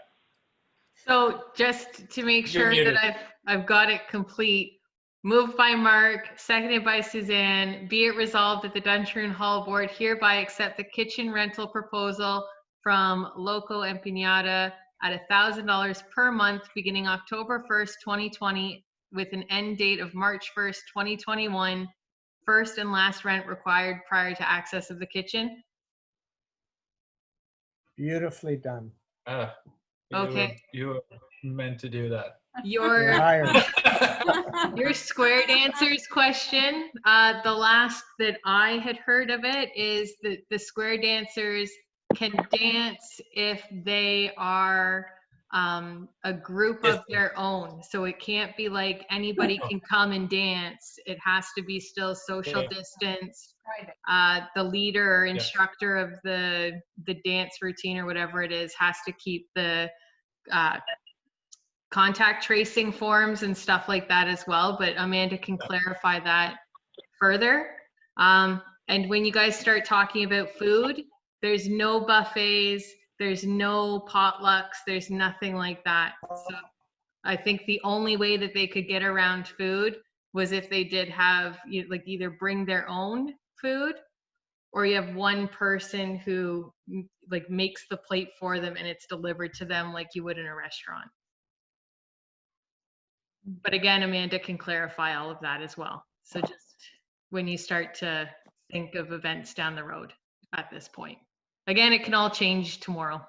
So just to make You're sure muted. that I've got it complete, moved by Mark, seconded by Suzanne, be it resolved that the Duntroon Hall Board hereby accept the kitchen rental proposal from Loco Empanada at $1,000 per month beginning October 1st, 2020, with an end date of March 1st, 2021. First and last rent required prior to access of the kitchen. Beautifully done. Okay. You were meant to do that. You're hired. Your square dancers question, the last that I had heard of it is that the square dancers can dance if they are a group of their own. So it can't be like anybody can come and dance. It has to be still social distance. The leader or instructor of the dance routine or whatever it is has to keep the contact tracing forms and stuff like that as well, but Amanda can clarify that further. And when you guys start talking about food, there's no buffets, there's no potlucks, there's nothing like that. So I think the only way that they could get around food was if they did have like either bring their own food, or you have one person who like makes the plate for them and it's delivered to them like you would in a restaurant. But again, Amanda can clarify all of that as well. So just when you start to think of events down the road at this point. Again, it can all change tomorrow.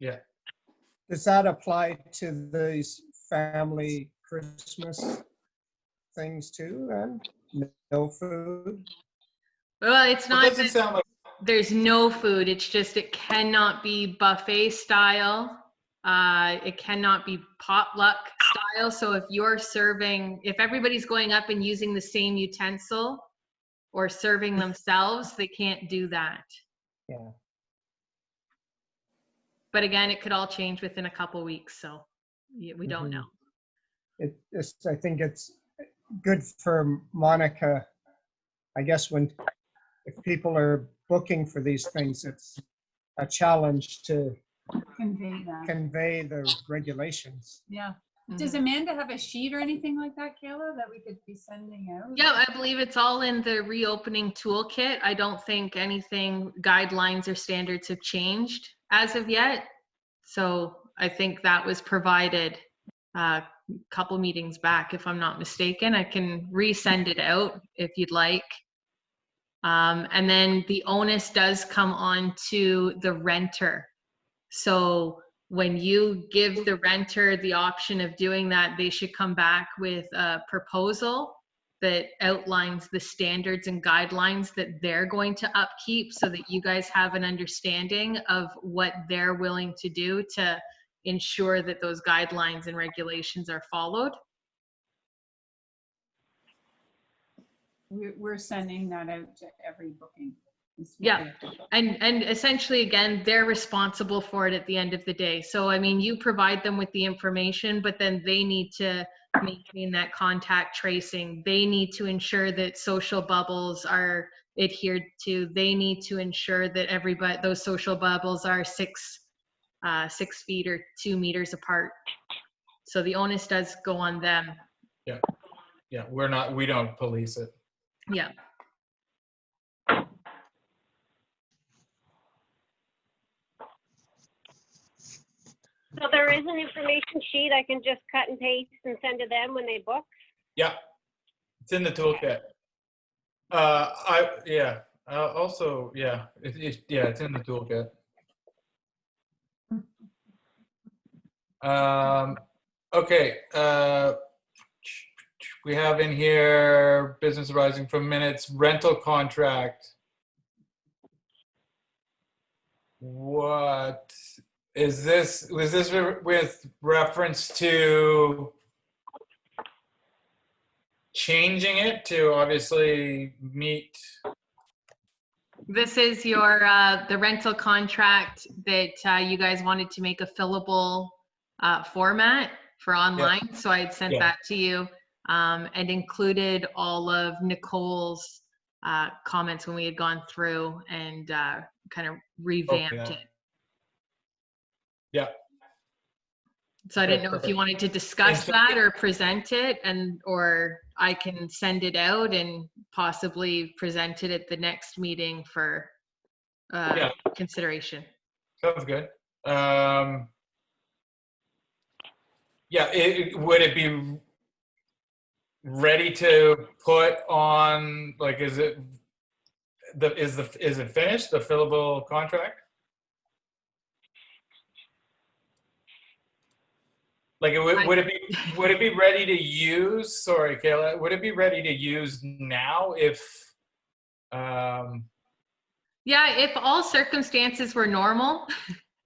Yeah. Does that apply to these family Christmas things too, then? No food? Well, it's Well, not doesn't that sound like there's no food. It's just it cannot be buffet style. It cannot be potluck style. So if you're serving, if everybody's going up and using the same utensil or serving themselves, they can't do that. Yeah. But again, it could all change within a couple weeks. So we don't know. I think it's good for Monica. I guess if people are booking for these things, it's a challenge to convey the regulations. Yeah. Does Amanda have a sheet or anything like that, Kayla, that we could be sending out? Yeah, I believe it's all in the reopening toolkit. I don't think anything, guidelines or standards have changed as of yet. So I think that was provided a couple meetings back, if I'm not mistaken. I can resend it out if you'd like. And then the onus does come on to the renter. So when you give the renter the option of doing that, they should come back with a proposal that outlines the standards and guidelines that they're going to upkeep so that you guys have an understanding of what they're willing to do to ensure that those guidelines and regulations are followed. We're sending that out to every booking. Yeah, and essentially, again, they're responsible for it at the end of the day. So, I mean, you provide them with the information, but then they need to maintain that contact tracing. They need to ensure that social bubbles are adhered to. They need to ensure that everybody, those social bubbles are 6 6 feet or 2 meters apart. So the onus does go on them. Yeah. Yeah, we don't police it. Yeah. So there is an information sheet I can just cut and paste and send to them when they book? Yeah, it's in the toolkit. Also, yeah, it's in the toolkit. Okay, we have in here business arising from minutes, rental contract. What is this? Was this with reference to changing it to obviously meet? This is your the rental contract that you guys wanted to make a fillable format for online. So I'd sent that to you and included all of Nicole's comments when we had gone through and kind of revamped it. Yeah. So I didn't know if you wanted to discuss that or present it, or I can send it out and possibly present it at the next meeting for consideration. Sounds good. Would it be ready to put on, like, is it finished, the fillable contract? Like, would it be ready to use? Sorry, Kayla. Would it be ready to use now if? Yeah, if all circumstances were normal,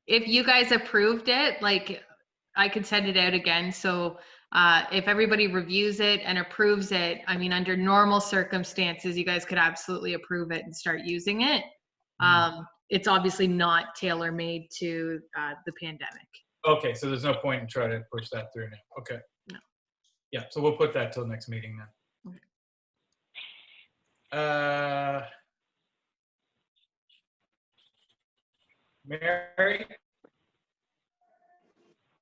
if you guys approved it, like, I could send it out again. So if everybody reviews it and approves it, I mean, under normal circumstances, you guys could absolutely approve it and start using it. It's obviously not tailor-made to the pandemic. Okay, so there's no point in trying to push that through now. Okay. No. Yeah, so we'll put that till next meeting then. Okay. Mary,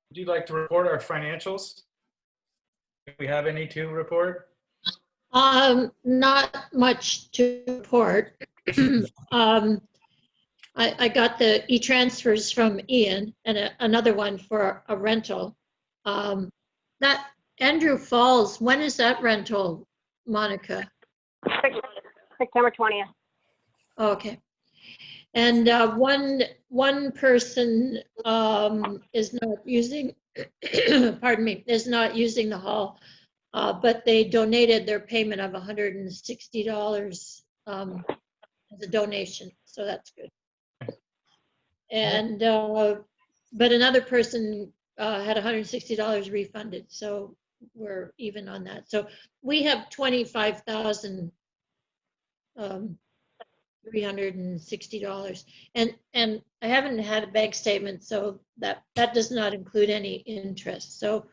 would you like to report our financials? Do we have any to report? Not much to report. I got the e-transfers from Ian and another one for a rental. That Andrew Falls, when is that rental, Monica? September 20th. Okay. And one person is not using, pardon me, is not using the hall, but they donated their payment of $160 as a donation, so that's good. And but another person had $160 refunded, so we're even on that. So we have $25,360, and I haven't had a bank statement, so that does not include any interest. So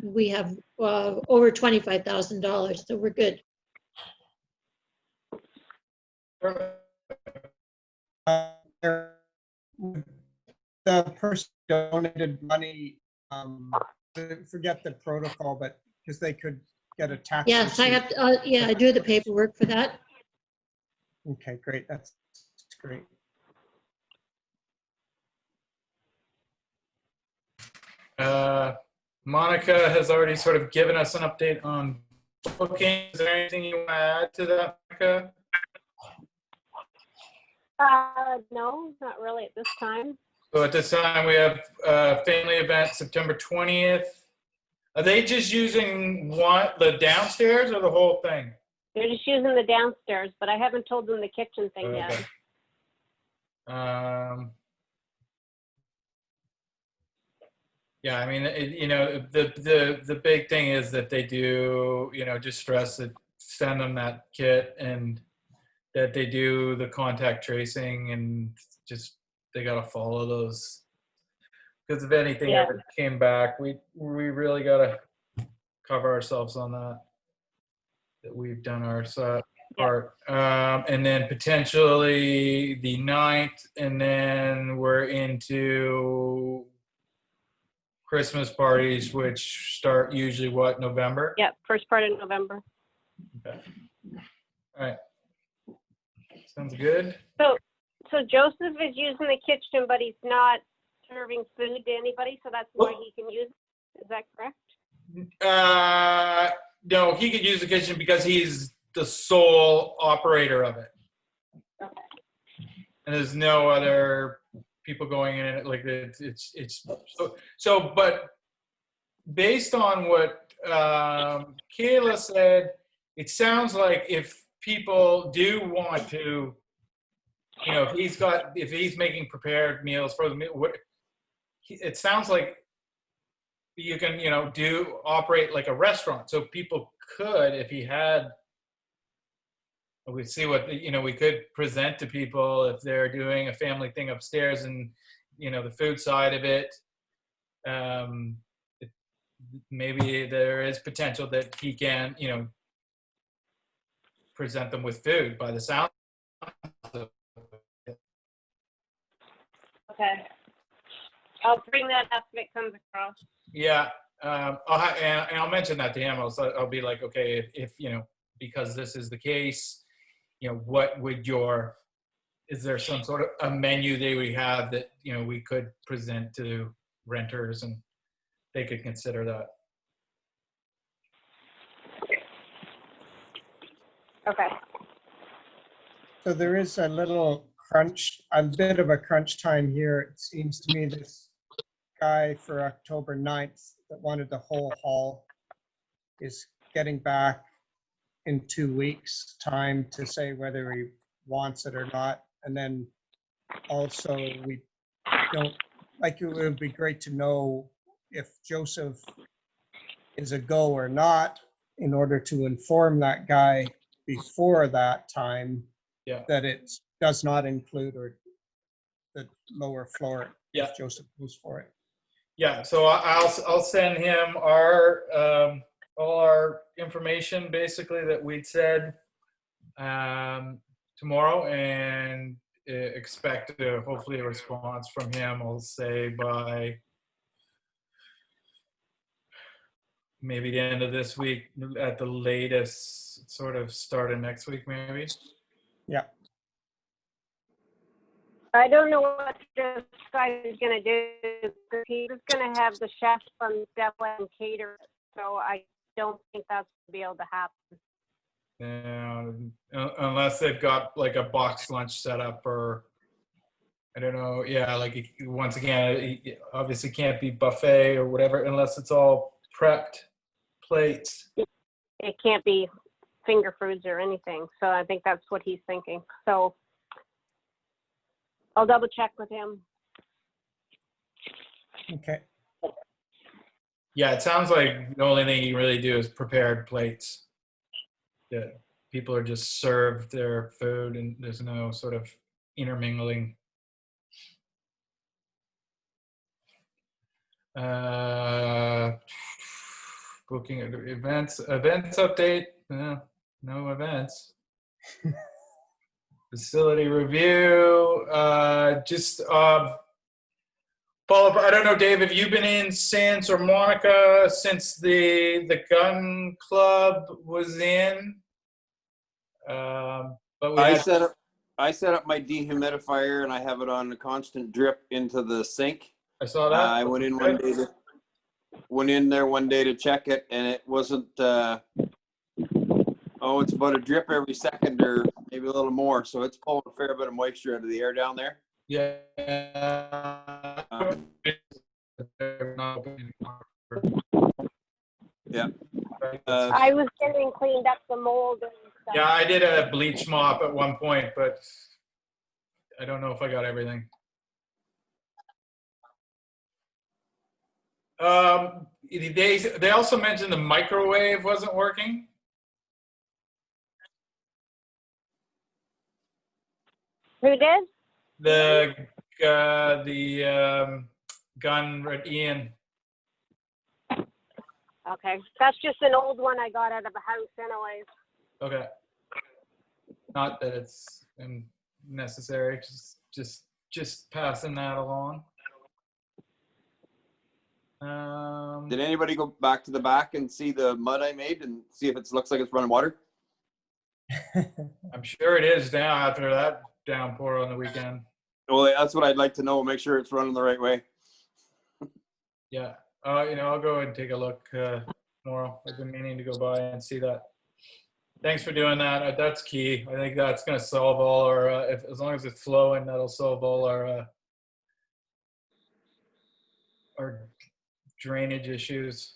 we have over $25,000, so we're good. The person donated money, forget the protocol, but because they could get a tax. Yes, I have to, yeah, I do the paperwork for that. Okay, great. That's great. Monica has already sort of given us an update on booking. Is there anything you want to add to that, Monica? No, not really at this time. So at this time, we have a family event September 20th. Are they just using the downstairs or the whole thing? They're just using the downstairs, but I haven't told them the kitchen thing yet. Yeah, I mean, the big thing is that they do, just stress that, send them that kit, and that they do the contact tracing, and just they got to follow those, because if anything ever came back, we really got to cover ourselves on that we've done our set. part. And then potentially the 9th, and then we're into Christmas parties, which start usually what, November? Yeah, first part of November. Okay. All right. Sounds good. So Joseph is using the kitchen, but he's not serving food to anybody, so that's why he can use it. Is that correct? No, he could use the kitchen because he's the sole operator of it. Okay. And there's no other people going in it. Like it's so. But based on what Kayla said, it sounds like if people do want to, you know, if he's making prepared meals for the meal, it sounds like you can, you know, operate like a restaurant. So people could, if he had, we see what, you know, we could present to people if they're doing a family thing upstairs and, you know, the food side of it. Maybe there is potential that he can, you know, present them with food by the sound of it. Okay. I'll bring that up if it comes across. Yeah, I'll mention that to him. I'll be like, okay, if you know, because this is the case, you know, what would is there some sort of a menu that we have that, you know, we could present to renters and they could consider that. Okay. So there is a bit of a crunch time here. It seems to me this guy for October 9th that wanted the whole hall is getting back in 2 weeks' time to say whether he wants it or not. And then also we don't, like, it would be great to know if Joseph is a go or not in order to inform that guy before that time that it does not include or the lower floor if Joseph goes for it. Yeah, so I'll send him all our information basically that we'd said tomorrow, and expect hopefully a response from him. I'll say by maybe the end of this week, at the latest, sort of start of next week, maybe. Yeah. I don't know what this guy is going to do, because he's going to have the chef from Stella and cater, so I don't think that's going to be able to happen. Unless they've got like a box lunch set up, or I don't know. Yeah, like once again, it obviously can't be buffet or whatever unless it's all prepped plates. It can't be finger foods or anything, so I think that's what he's thinking. So I'll double check with him. Okay. Yeah, it sounds like the only thing you really do is prepared plates. Yeah, people are just served their food and there's no sort of intermingling. Booking events update. No events. Facility review. Paul, I don't know, Dave, have you been in since, or Monica, since the gun club was in? But I set up my dehumidifier and I have it on a constant drip into the sink. I saw that. I went in there one day to check it, and it wasn't. It's about a drip every second, or maybe a little more. So it's pulling a fair bit of moisture out of the air down there. Yeah. Yeah. I was getting cleaned up the mold and stuff. Yeah, I did a bleach mop at one point, but I don't know if I got everything. They also mentioned the microwave wasn't working. Who did? The gun at Ian. Okay, that's just an old one I got out of a house anyways. Okay. Not that it's necessary, just passing that along. Did anybody go back to the back and see the mud I made and see if it looks like it's running water? I'm sure it is now after that downpour on the weekend. Well, that's what I'd like to know. Make sure it's running the right way. Yeah. I'll go and take a look tomorrow. I've been meaning to go by and see that. Thanks for doing that. That's key. I think that's going to solve all our, as long as it's flowing, that'll solve all our drainage issues.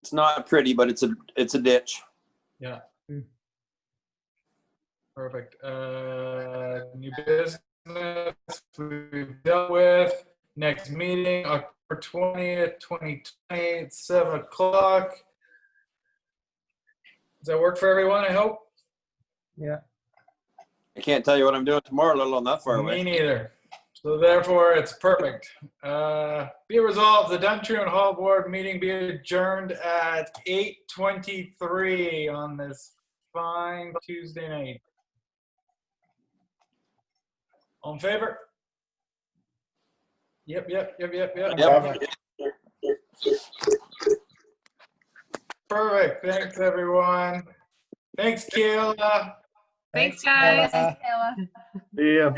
It's not pretty, but it's a ditch. Yeah. Perfect. New business we've dealt with. Next meeting, October 20th, 2020, at 7 o'clock. Does that work for everyone, I hope? Yeah. I can't tell you what I'm doing tomorrow, let alone that far Me away. neither. So therefore, it's perfect. Be it resolved, the Duntroon Hall Board meeting be adjourned at 8:23 on this fine Tuesday night. All in favor? Yep. Perfect. Thanks, everyone. Thanks, Kayla. Thanks, guys. Thanks, Kayla. See ya.